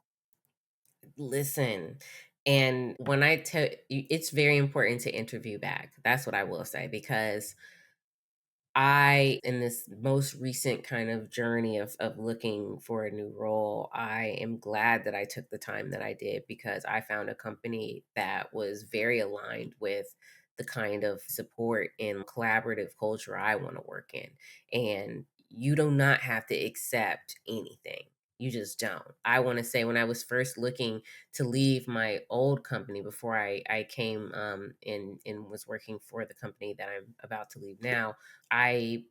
Listen, and when I tell you, it's very important to interview back. That's what I will say, because in this most recent kind of journey of looking for a new role, I am glad that I took the time that I did, because I found a company that was very aligned with the kind of support and collaborative culture I want to work in. And you do not have to accept anything. You just don't. I want to say, when I was first looking to leave my old company before I came and was working for the company that I'm about to leave now, I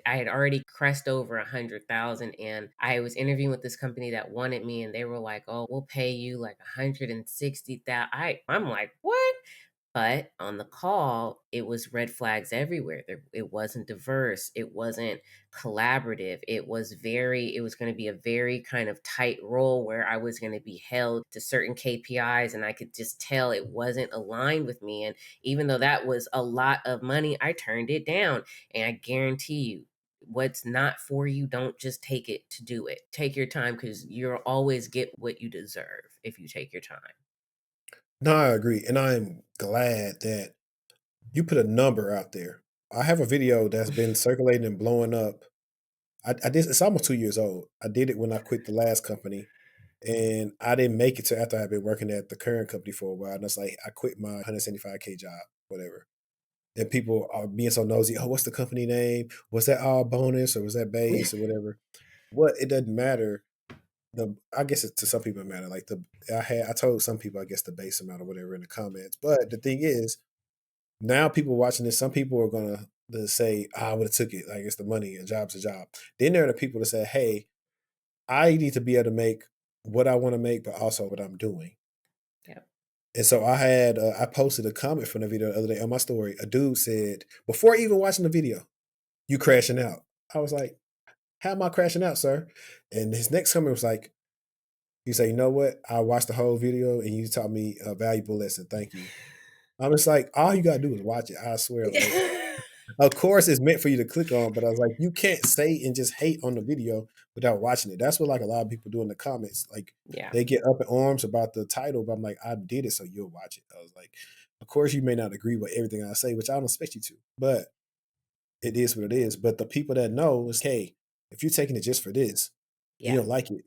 had already crest over 100,000, and I was interviewing with this company that wanted me, and they were like, "Oh, we'll pay you like 160,000." I'm like, "What?" But on the call, it was red flags everywhere. It wasn't diverse. It wasn't collaborative. It was going to be a very kind of tight role where I was going to be held to certain KPIs, and I could just tell it wasn't aligned with me. And even though that was a lot of money, I turned it down. And I guarantee you, what's not for you, don't just take it to do it. Take your time, because you'll always get what you deserve if you take your time. No, I agree, and I'm glad that you put a number out there. I have a video that's been circulating and blowing up. I did. It's almost 2 years old. I did it when I quit the last company, and I didn't make it to after I've been working at the current company for a while. And it's like I quit my 175K job, whatever. And people are being so nosy. Oh, what's the company name? Was that all bonus or was that base or whatever? What it doesn't matter. I guess to some people it matter. Like I told some people I guess the base amount or whatever in the comments. But the thing is, now people watching this, some people are gonna say, I would have took it. Like it's the money, a job's a job. Then there are the people that say, hey, I need to be able to make what I want to make, but also what I'm doing. Yep. And so I posted a comment from the video the other day on my story. A dude said, before even watching the video, you crashing out. I was like, how am I crashing out, sir? And his next comment was like, you say, you know what? I watched the whole video and you taught me a valuable lesson. Thank you. I'm just like, all you gotta do is watch it. I swear, like, of course it's meant for you to click on, but I was like, you can't say and just hate on the video without watching it. That's what like a lot of people do in the comments. Like Yeah. they get up in arms about the title, but I'm like, I did it so you'll watch it. I was like, of course you may not agree with everything I say, which I don't expect you to, but it is what it is. But the people that know is, hey, if you're taking it just for this, and you Yeah. don't like it.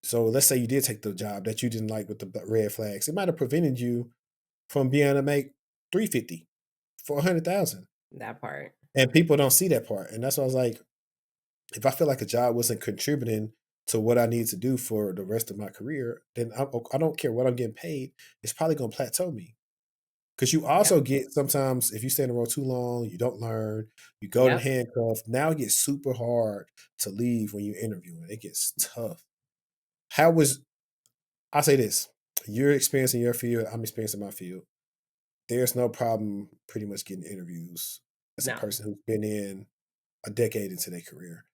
So let's say you did take the job that you didn't like with the red flags. It might have prevented you from being able to make 350 for 100,000. That part. And people don't see that part. And that's why I was like, if I feel like a job wasn't contributing to what I need to do for the rest of my career, then I don't care what I'm getting paid. It's probably going to plateau me. Because you Yep. also get sometimes if you stay in the role too long, you don't learn, you go in Yep. handcuffs. Now it gets super hard to leave when you're interviewing. It gets tough. How was I say this? You're experiencing your field, I'm experiencing my field. There's no problem pretty much getting interviews as a No. person who's been in a decade into their career.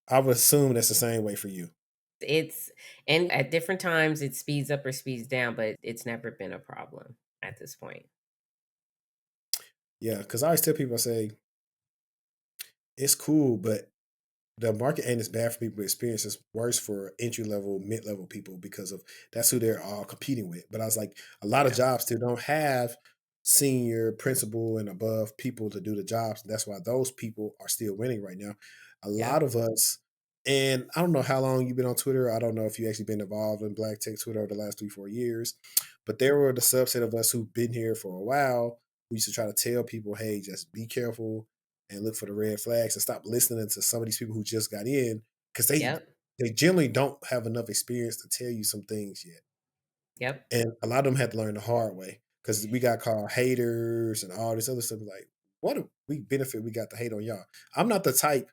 I would assume that's the same way for you. It's and at different times it speeds up or speeds down, but it's never been a problem at this point. Yeah, because I always tell people, I say, it's cool, but the market ain't as bad for people with experience. It's worse for entry level, mid level people because of that's who they're all competing with. But I was like, a lot of Yeah. jobs still don't have senior principal and above people to do the jobs. That's why those people are still winning right now. A Yep. lot of us, and I don't know how long you've been on Twitter. I don't know if you actually been involved in Black Tech Twitter over the last 3, 4 years, but there were the subset of us who've been here for a while. We used to try to tell people, hey, just be careful. and look for the red flags and stop listening to some of these people who just got in because Yep. they generally don't have enough experience to tell you some things yet. Yep. And a lot of them had to learn the hard way because we got called haters and all this other stuff. Like, what a we benefit we got to hate on y'all. I'm not the type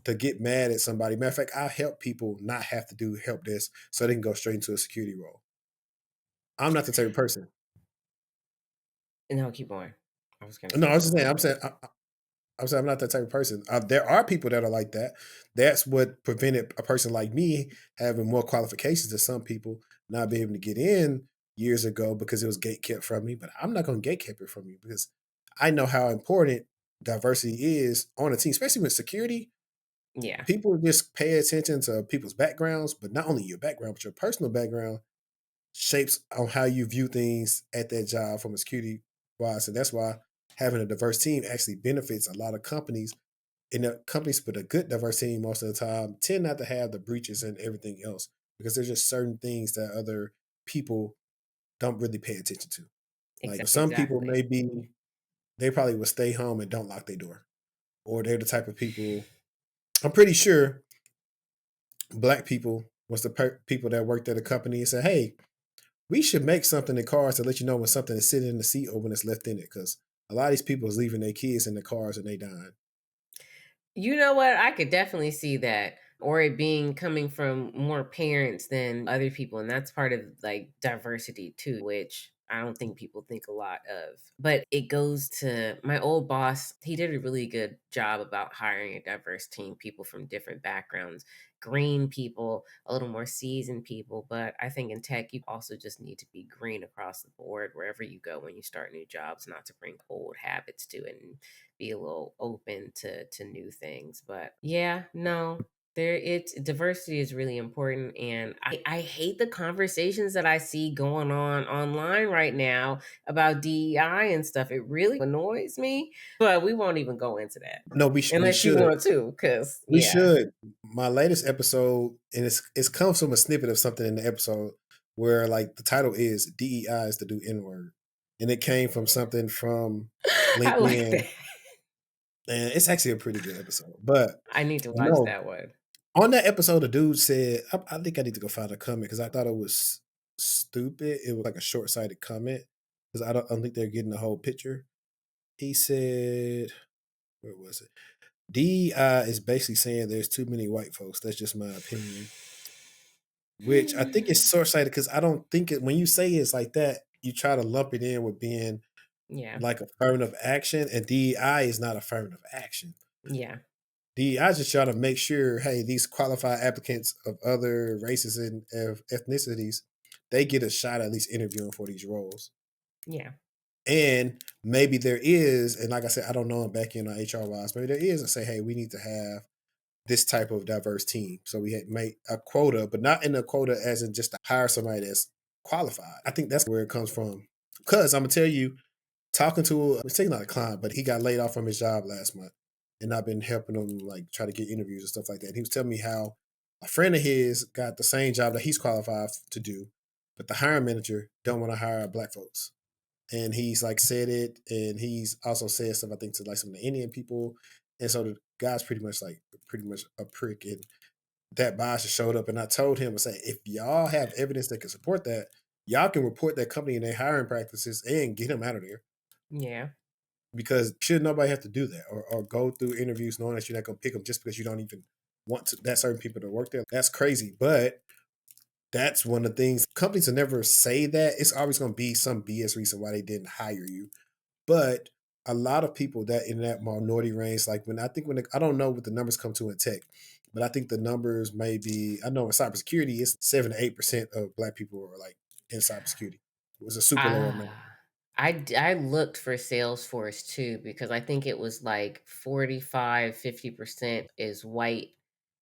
to get mad at somebody. Matter of fact, I help people not have to do help desk so they can go straight into a security role. I'm not the type of person. No, keep going. I was gonna No, say I was just saying. something. I'm saying I'm not that type of person. There are people that are like that. That's what prevented a person like me having more qualifications than some people not being able to get in years ago because it was gate kept from me. But I'm not going to gate keep it from you because I know how important diversity is on a team, especially with security. Yeah. People just pay attention to people's backgrounds, but not only your background, but your personal background shapes on how you view things at that job from a security wise. And that's why having a diverse team actually benefits a lot of companies. And the companies with a good diverse team most of the time tend not to have the breaches and everything else because there's just certain things that other people don't really pay attention to. Like some people Exactly. maybe they probably will stay home and don't lock their door. Or they're the type of people I'm pretty sure black people was the people that worked at a company and said, hey, we should make something in cars to let you know when something is sitting in the seat or when it's left in it. Because a lot of these people is leaving their kids in the cars and they dying. You know what? I could definitely see that. Or it being coming from more parents than other people. And that's part of like diversity too, which I don't think people think a lot of. But it goes to my old boss. He did a really good job about hiring a diverse team, people from different backgrounds, green people, a little more seasoned people. But I think in tech, you also just need to be green across the board wherever you go when you start new jobs, not to bring old habits to it and be a little open to new things. But yeah, no, there it's diversity is really important. And I hate the conversations that I see going on online right now about DEI and stuff. It really annoys me. But we won't even go into that No, we unless you should. want to, because We yeah. should. My latest episode, and it's comes from a snippet of something in the episode where like the title is DEI is the new N word. And it came from something from I like LinkedIn. that. And it's actually a pretty good episode. But I need to watch no, that one. on that episode, the dude said, I think I need to go find a comment because I thought it was stupid. It was like a short sighted comment because I don't think they're getting the whole picture. He said, where was it? DEI is basically saying there's too many white folks. That's just my opinion, which I think is short sighted because I don't think it, when you say it's like that, you try to lump it in with being Yeah. like affirmative action, and DEI is not affirmative action. Yeah. I just try to make sure, hey, these qualified applicants of other races and ethnicities, they get a shot at least interviewing for these roles. Yeah. And maybe there is, and like I said, I don't know back in HR wise, maybe there is and say, hey, we need to have this type of diverse team. So we had made a quota, but not in a quota as in just to hire somebody that's qualified. I think that's where it comes from. Because I'm gonna tell you, talking to it's taking not a client, but he got laid off from his job last month, and I've been helping him like try to get interviews and stuff like that. And he was telling me how a friend of his got the same job that he's qualified to do, but the hiring manager don't want to hire black folks. And he's like said it, and he's also said stuff I think to like some of the Indian people, and so the guy's pretty much a prick. And that bias just showed up, and I told him to say, if y'all have evidence that can support that, y'all can report that company and their hiring practices and get him out of there Yeah. because should nobody have to do that or go through interviews knowing that you're not going to pick them just because you don't even want to, that certain people to work there. That's crazy. But that's one of the things companies will never say that. It's always going to be some BS reason why they didn't hire you. But a lot of people that in that minority range, like I don't know what the numbers come to in tech, but I think the numbers may be, I know in cybersecurity, it's 7 to 8% of black people are like in cybersecurity. It was a super low amount. I looked for Salesforce too because I think it was like 45-50% is white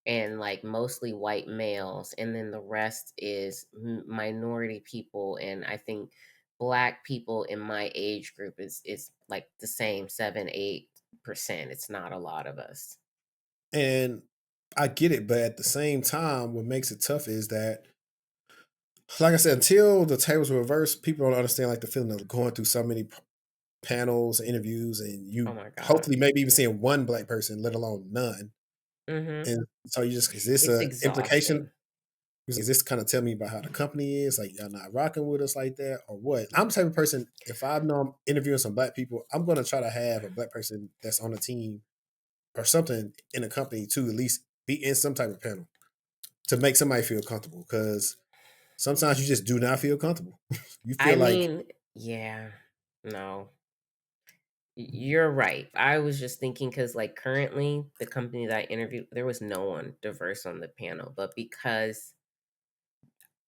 and like mostly white males, and then the rest is minority people. And I think black people in my age group is like the same 7-8%. It's not a lot of us. And I get it, but at the same time, what makes it tough is that, like I said, until the tables were reversed, people don't understand like the feeling of going through so many panels, interviews, and Oh you my god. hopefully maybe even seeing one black person, let alone none. Mhm. And so you just, is this It's a implication? exhausting. Is this kind of tell me about how the company is? Like y'all not rocking with us like that, or what? I'm the type of person. If I know I'm interviewing some black people, I'm gonna try to have a black person that's on the team or something in a company to at least be in some type of panel to make somebody feel comfortable. Because sometimes you just do not feel comfortable. You I feel like, mean, yeah. No. You're right. I was just thinking because, like, currently, the company that I interviewed, there was no one diverse on the panel. But because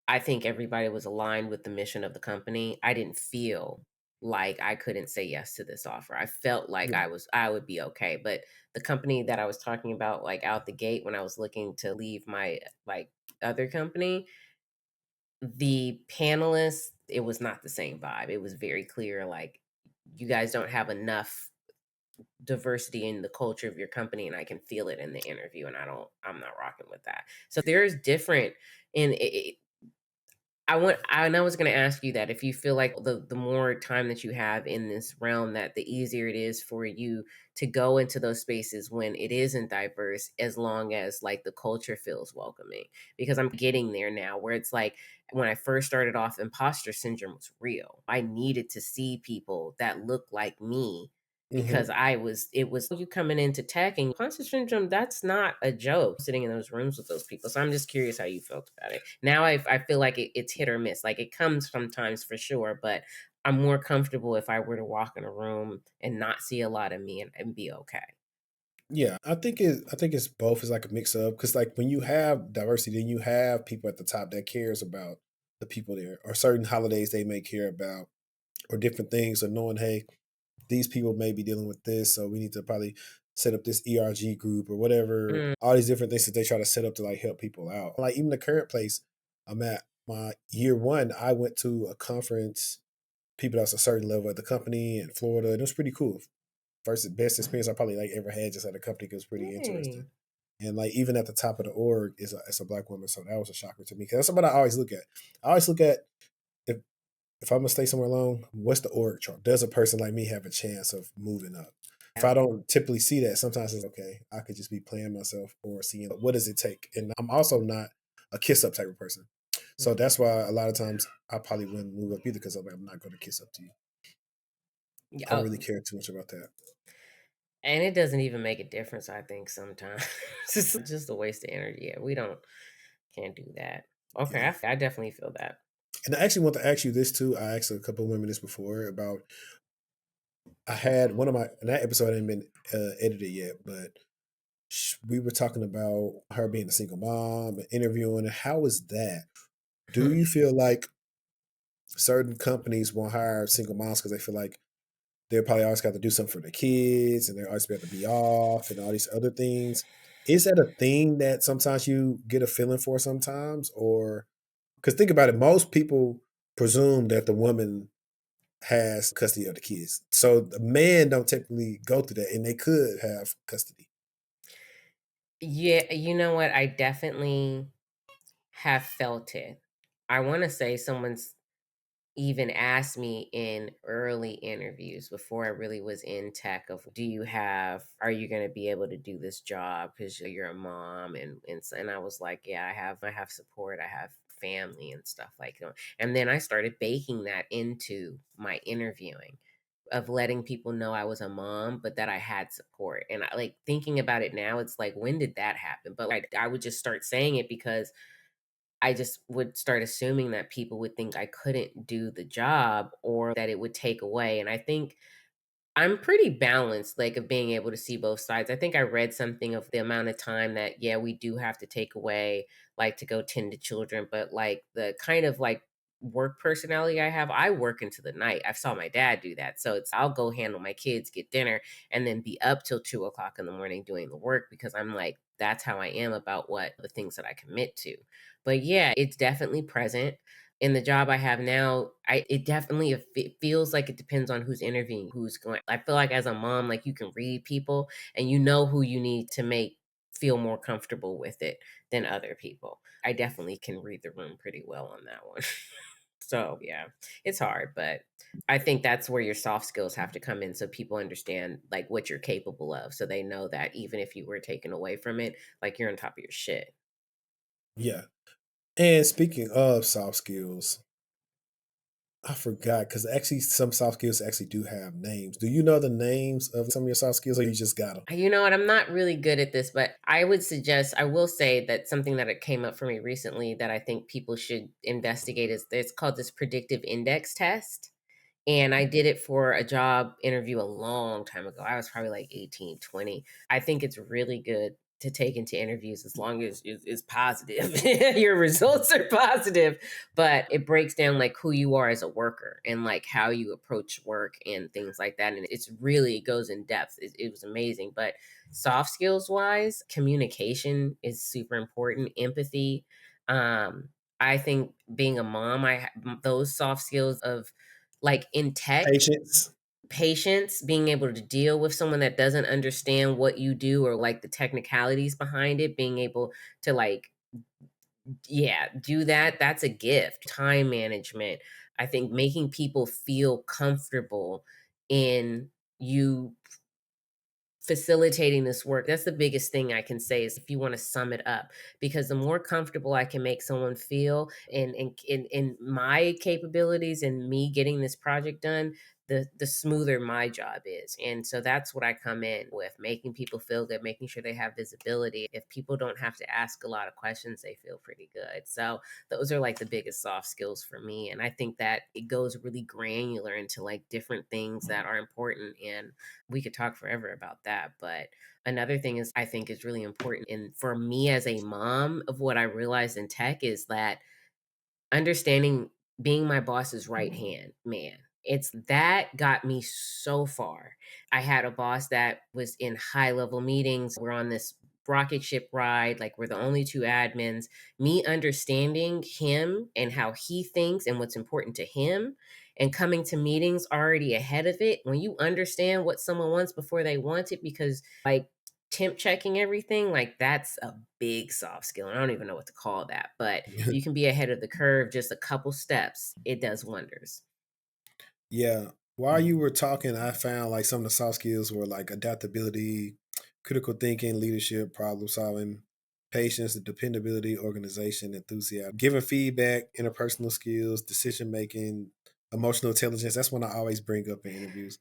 I think everybody was aligned with the mission of the company, I didn't feel like I couldn't say yes to this offer. I felt like yeah, I would be okay. But the company that I was talking about, like, out the gate when I was looking to leave my, like, other company, the panelists, it was not the same vibe. It was very clear, like, you guys don't have enough diversity in the culture of your company, and I can feel it in the interview, and I'm not rocking with that. So there's different in it. I was going to ask you that if you feel like the more time that you have in this realm, that the easier it is for you to go into those spaces when it isn't diverse, as long as like the culture feels welcoming. Because I'm getting there now, where it's like when I first started off, imposter syndrome was real. I needed to see people that look like me hmm, because it was you coming into tech and imposter syndrome, that's not a joke, sitting in those rooms with those people. So I'm just curious how you felt about it. Now I feel like it's hit or miss. Like it comes sometimes for sure, but I'm more comfortable if I were to walk in a room and not see a lot of me and be okay. yeah. I think it's both. It's like a mix of, because like when you have diversity, then you have people at the top that cares about the people there, or certain holidays they may care about, or different things, or knowing, hey, these people may be dealing with this, so we need to probably set up this ERG group or whatever. Mm, All these different things that they try to set up to like help people out. Like even the current place I'm at, my year one, I went to a conference, people that's a certain level at the company in Florida, and it was pretty cool. First best experience I probably like ever had just at a company, because it was pretty interesting. yay. And like even at the top of the org is a black woman, so that was a shocker to me. Because that's what I always look at. I always look at, if if I'm gonna stay somewhere long, what's the org chart? Does a person like me have a chance of moving up? If Yeah. I don't typically see that, sometimes it's okay. I could just be playing myself or seeing what does it take. And I'm also not a kiss up type of person, so that's why a lot of times I probably wouldn't move up either, because I'm not going to kiss up to you. Yeah, I don't really care too much about that. and it doesn't even make a difference, I think sometimes. It's just a waste of energy. Yeah, we don't can't do that. Okay, Yeah. I definitely feel that. And I actually want to ask you this too. I asked a couple of women this before about. I had one of my, and that episode hadn't been edited yet, but we were talking about her being a single mom and interviewing. And how is that? Do you feel like certain companies won't hire single moms because they feel like they'll probably always got to do something for the kids and they're always got to be off and all these other things? Is that a thing that sometimes you get a feeling for sometimes? Or because think about it, most people presume that the woman has custody of the kids. So the man don't typically go through that, and they could have custody. Yeah, you know what? I definitely have felt it. I want to say someone's even asked me in early interviews before I really was in tech of, do you have, are you going to be able to do this job because you're a mom? And I was like, yeah, I have support, I have family and stuff like that. And then I started baking that into my interviewing of letting people know I was a mom, but that I had support. And I like thinking about it now, it's like, when did that happen? But like, I would just start saying it because I just would start assuming that people would think I couldn't do the job or that it would take away. And I think I'm pretty balanced, like, of being able to see both sides. I think I read something of the amount of time that, yeah, we do have to take away, like, to go tend to children, but, like, the kind of, like, work personality I have, I work into the night. I saw my dad do that. So it's, I'll go handle my kids, get dinner, and then be up till 2 o'clock in the morning doing the work because I'm like, that's how I am about what the things that I commit to. But yeah, it's definitely present in the job I have now. It definitely, it feels like it depends on who's interviewing, who's going. I feel like as a mom, like you can read people and you know who you need to make feel more comfortable with it than other people. I definitely can read the room pretty well on that one. So yeah, it's hard, but I think that's where your soft skills have to come in so people understand like what you're capable of. So they know that even if you were taken away from it, like you're on top of your shit. Yeah. And speaking of soft skills, I forgot because actually some soft skills actually do have names. Do you know the names of some of your soft skills, or you just got them? You know what? I'm not really good at this, but I would suggest, I will say that something that it came up for me recently that I think people should investigate is it's called this predictive index test. And I did it for a job interview a long time ago. I was probably like 18, 20. I think it's really good to take into interviews as long as it's positive. Your results are positive, but it breaks down like who you are as a worker and like how you approach work and things like that. And it's really it goes in depth. It was amazing. But soft skills wise, communication is super important, empathy. Um, I think being a mom, those soft skills of like in tech, Patience. patience, being able to deal with someone that doesn't understand what you do or like the technicalities behind it, being able to like, yeah, do that. That's a gift. Time management. I think making people feel comfortable in you facilitating this work. That's the biggest thing I can say is if you want to sum it up, because the more comfortable I can make someone feel in my capabilities and me getting this project done, the smoother my job is. And so that's what I come in with, making people feel good, making sure they have visibility. If people don't have to ask a lot of questions, they feel pretty good. So those are like the biggest soft skills for me. And I think that it goes really granular into like different things that are important, and we could talk forever about that. But another thing is I think is really important. And for me as a mom, of what I realized in tech is that understanding being my boss's right hand man. It's that got me so far. I had a boss that was in high level meetings. We're on this rocket ship ride, like we're the only two admins. Me understanding him and how he thinks and what's important to him, and coming to meetings already ahead of it. When you understand what someone wants before they want it, because like temp checking everything, like that's a big soft skill. I don't even know what to call that, but if you can be ahead of the curve just a couple steps, it does wonders. Yeah. While you were talking, I found like some of the soft skills were like adaptability, critical thinking, leadership, problem solving, patience, dependability, organization, enthusiasm, giving feedback, interpersonal skills, decision making, emotional intelligence. That's one I always bring up in interviews.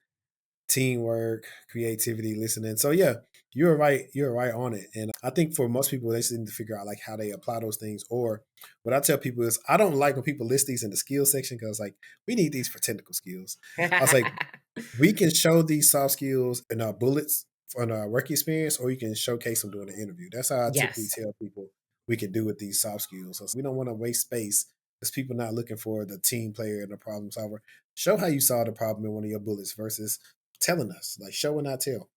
Teamwork, creativity, listening. So yeah, you're right. You're right on it. And I think for most people, they just need to figure out like how they apply those things. Or what I tell people is I don't like when people list these in the skills section because like we need these for technical skills. I was like, we can show these soft skills in our bullets on our work experience, or you can showcase them during the interview. That's how I typically Yes. tell people we can do with these soft skills. So we don't want to waste space because people not looking for the team player and the problem solver. Show how you solve the problem in one of your bullets versus telling us. Like show and not tell.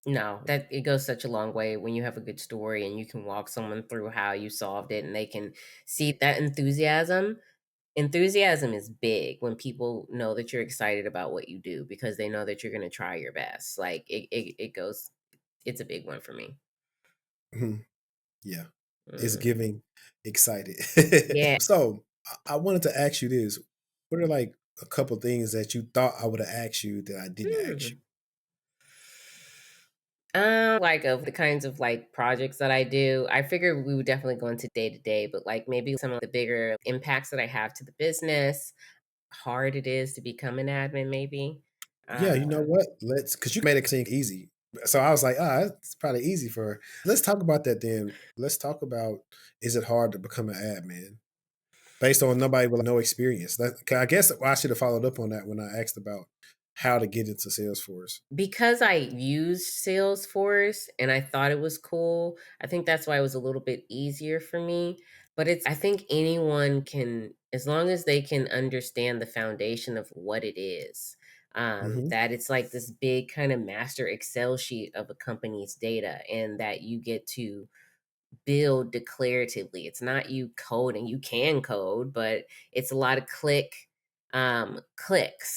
No, that it goes such a long way when you have a good story and you can walk someone through how you solved it and they can see that enthusiasm. Enthusiasm is big when people know that you're excited about what you do because they know that you're going to try your best. Like it goes, it's a big one for me. Mhm. Yeah. It's Mm. giving excited. Yeah. So I wanted to ask you this. What are like a couple things that you thought I would have asked you that I didn't ask you? Hmm. Like of the kinds of like projects that I do, I figured we would definitely go into day to day, but like maybe some of the bigger impacts that I have to the business, hard it is to become an admin, maybe. Yeah, you know Um, what? Let's because you made it seem easy. So I was like, ah, it's probably easy for her. Let's talk about that then. Let's talk about is it hard to become an admin based on nobody with no experience? That 'cause I guess I should have followed up on that when I asked about how to get into Salesforce. because I used Salesforce and I thought it was cool, I think that's why it was a little bit easier for me. But I think anyone can, as long as they can understand the foundation of what it is, Hmm. that it's like this big kind of master Excel sheet of a company's data and that you get to build declaratively. It's not you coding. You can code, but it's a lot of clicks,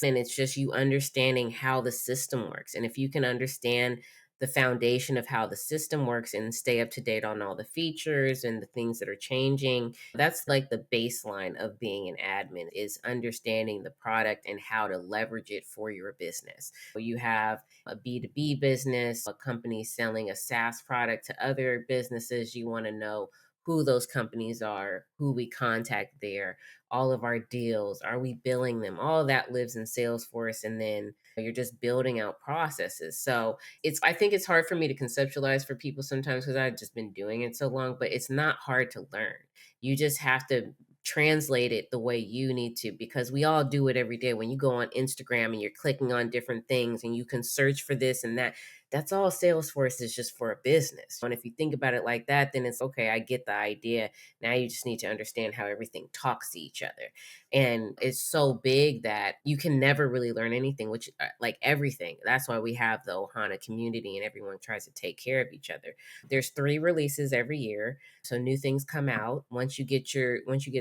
and it's just you understanding how the system works. And if you can understand the foundation of how the system works and stay up to date on all the features and the things that are changing. That's like the baseline of being an admin, is understanding the product and how to leverage it for your business. So you have a B2B business, a company selling a SaaS product to other businesses. You want to know who those companies are, who we contact there, all of our deals, are we billing them? All of that lives in Salesforce. And then you're just building out processes. So I think it's hard for me to conceptualize for people sometimes because I've just been doing it so long, but it's not hard to learn. You just have to translate it the way you need to, because we all do it every day. When you go on Instagram and you're clicking on different things and you can search for this and that, that's all Salesforce is, just for a business. And if you think about it like that, then it's okay, I get the idea. Now you just need to understand how everything talks to each other. And it's so big that you can never really learn anything, which like everything. That's why we have the Ohana community and everyone tries to take care of each other. There's 3 releases every year. So new things come out. Once you get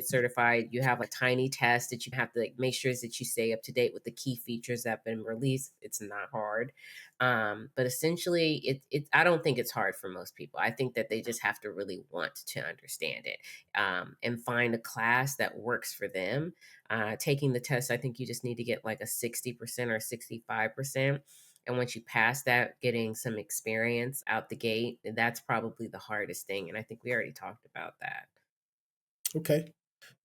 certified, you have a tiny test that you have to like make sure that you stay up to date with the key features that have been released. It's not hard. But essentially I don't think it's hard for most people. I think that they just have to really want to understand it, and find a class that works for them. Taking the test, I think you just need to get like a 60% or 65%. And once you pass that, getting some experience out the gate, that's probably the hardest thing. And I think we already talked about that. Okay.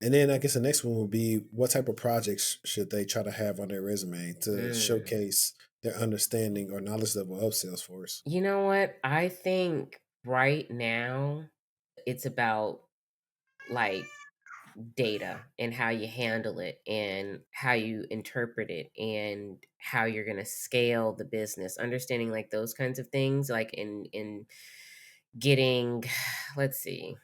And then I guess the next one will be, what type of projects should they try to have on their resume to showcase their understanding or knowledge level of Salesforce? You know what? I think right now it's about like data and how you handle it and how you interpret it and how you're going to scale the business, understanding like those kinds of things, like in getting let's see,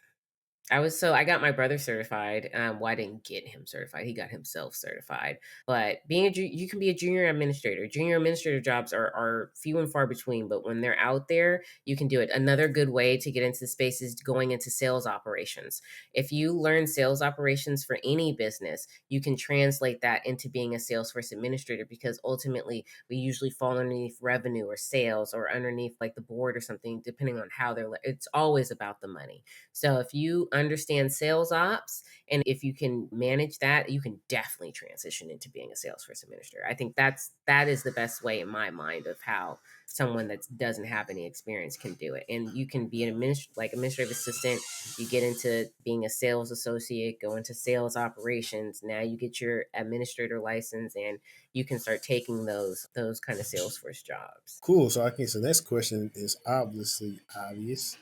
I got my brother certified. Well, I didn't get him certified. He got himself certified. But you can be a junior administrator. Junior administrator jobs are few and far between, but when they're out there, you can do it. Another good way to get into the space is going into sales operations. If you learn sales operations for any business, you can translate that into being a Salesforce administrator, because ultimately we usually fall underneath revenue or sales or underneath like the board or something, depending on how it's always about the money. So if you understand sales ops and if you can manage that, you can definitely transition into being a Salesforce administrator. I think that is the best way in my mind of how someone that doesn't have any experience can do it. And you can be an administrative assistant, you get into being a sales associate, go into sales operations. Now you get your administrator license and you can start taking those kind of Salesforce jobs. Cool. So I guess the next question is obviously obvious.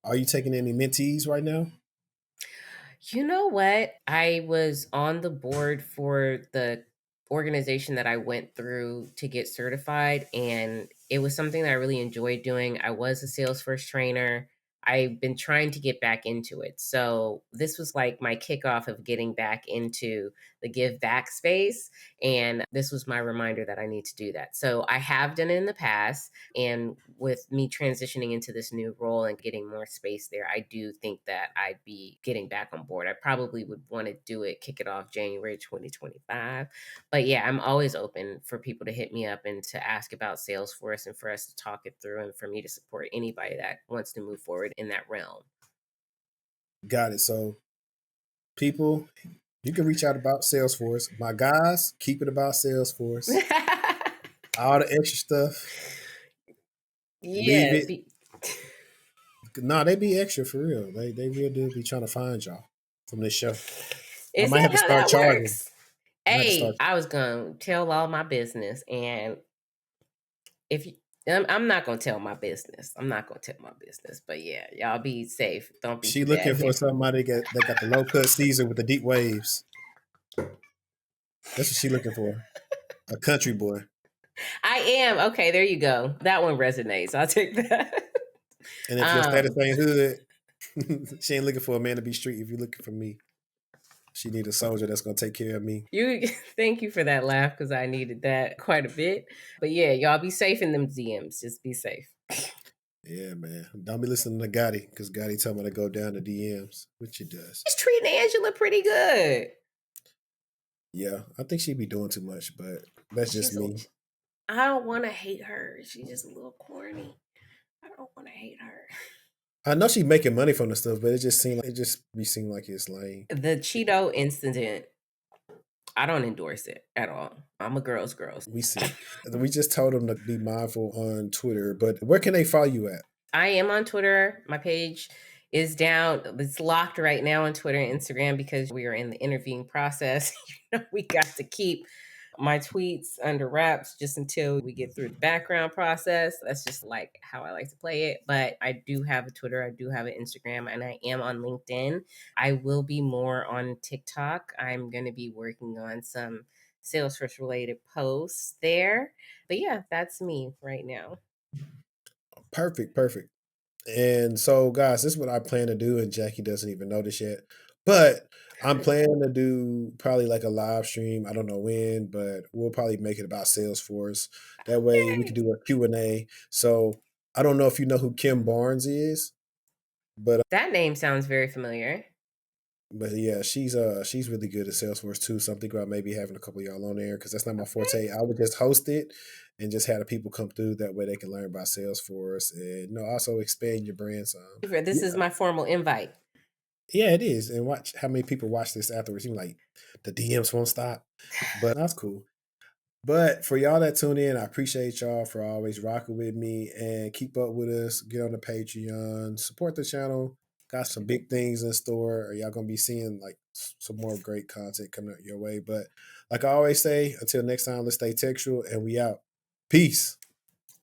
Are you taking any mentees right now? You know what? I was on the board for the organization that I went through to get certified, and it was something that I really enjoyed doing. I was a Salesforce trainer. I've been trying to get back into it. So this was like my kickoff of getting back into the give back space. And this was my reminder that I need to do that. So I have done it in the past. And with me transitioning into this new role and getting more space there, I do think that I'd be getting back on board. I probably would want to kick it off January 2025. But yeah, I'm always open for people to hit me up and to ask about Salesforce and for us to talk it through and for me to support anybody that wants to move forward in that realm. Got it. So people, you can reach out about Salesforce. My guys, keep it about Salesforce. All the extra stuff, leave Yeah. it. No, they be extra for real. They really do be trying to find y'all from this show. I Is might that have to how start that charging. works? I might have to Hey, start. I was going to tell all my business. And if you, I'm not going to tell my business. I'm not going to tell my business. But yeah, y'all be safe. Don't be She too looking bad. for somebody that got the low cut Caesar with the deep waves. That's what she looking for. A country boy. I am. Okay, there you go. That one resonates. I'll take that. And if your status ain't hood, she ain't looking for a man to be street. If you're looking for me, she need a soldier that's gonna take care of me. Thank you for that laugh, because I needed that quite a bit. But yeah, y'all be safe in them DMs. Just be safe. Yeah, man. Don't be listening to Gotti, because Gotti told me to go down the DMs, which he does. She's treating Angela pretty good. Yeah, I think she'd be doing too much, but that's just She's. me. I don't want to hate her. She's just a little corny. hate her. I know she's making money from the stuff, but it just seemed like it's lame. The Cheeto incident, I don't endorse it at all. I'm a girl's girl. We see. We just told them to be mindful on Twitter, but where can they follow you at? I am on Twitter. My page is down. It's locked right now on Twitter and Instagram because we are in the interviewing process. We got to keep my tweets under wraps just until we get through the background process. That's just like how I like to play it. But I do have a Twitter, I do have an Instagram, and I am on LinkedIn. I will be more on TikTok. I'm going to be working on some Salesforce related posts there. But yeah, that's me right now. Perfect, perfect. And so, guys, this is what I plan to do, and Jackie doesn't even know this yet. But I'm planning to do probably like a live stream. I don't know when, but we'll probably make it about Salesforce. That way we can Yay! do a Q&A. So I don't know if you know who Kim Barnes is, but That name sounds very familiar. yeah, she's really good at Salesforce too. So I'm thinking about maybe having a couple of y'all on there because that's not my Okay. forte. I would just host it and just have the people come through. That way they can learn about Salesforce and also expand your brand some. This is my formal invite. Yeah, it is. And watch how many people watch this afterwards. You're like, the DMs won't stop. But that's cool. But for y'all that tune in, I appreciate y'all for always rocking with me and keep up with us. Get on the Patreon, support the channel. Got some big things in store. Y'all gonna be seeing like some more great content coming up your way. But like I always say, until next time, let's stay textual and we out. Peace.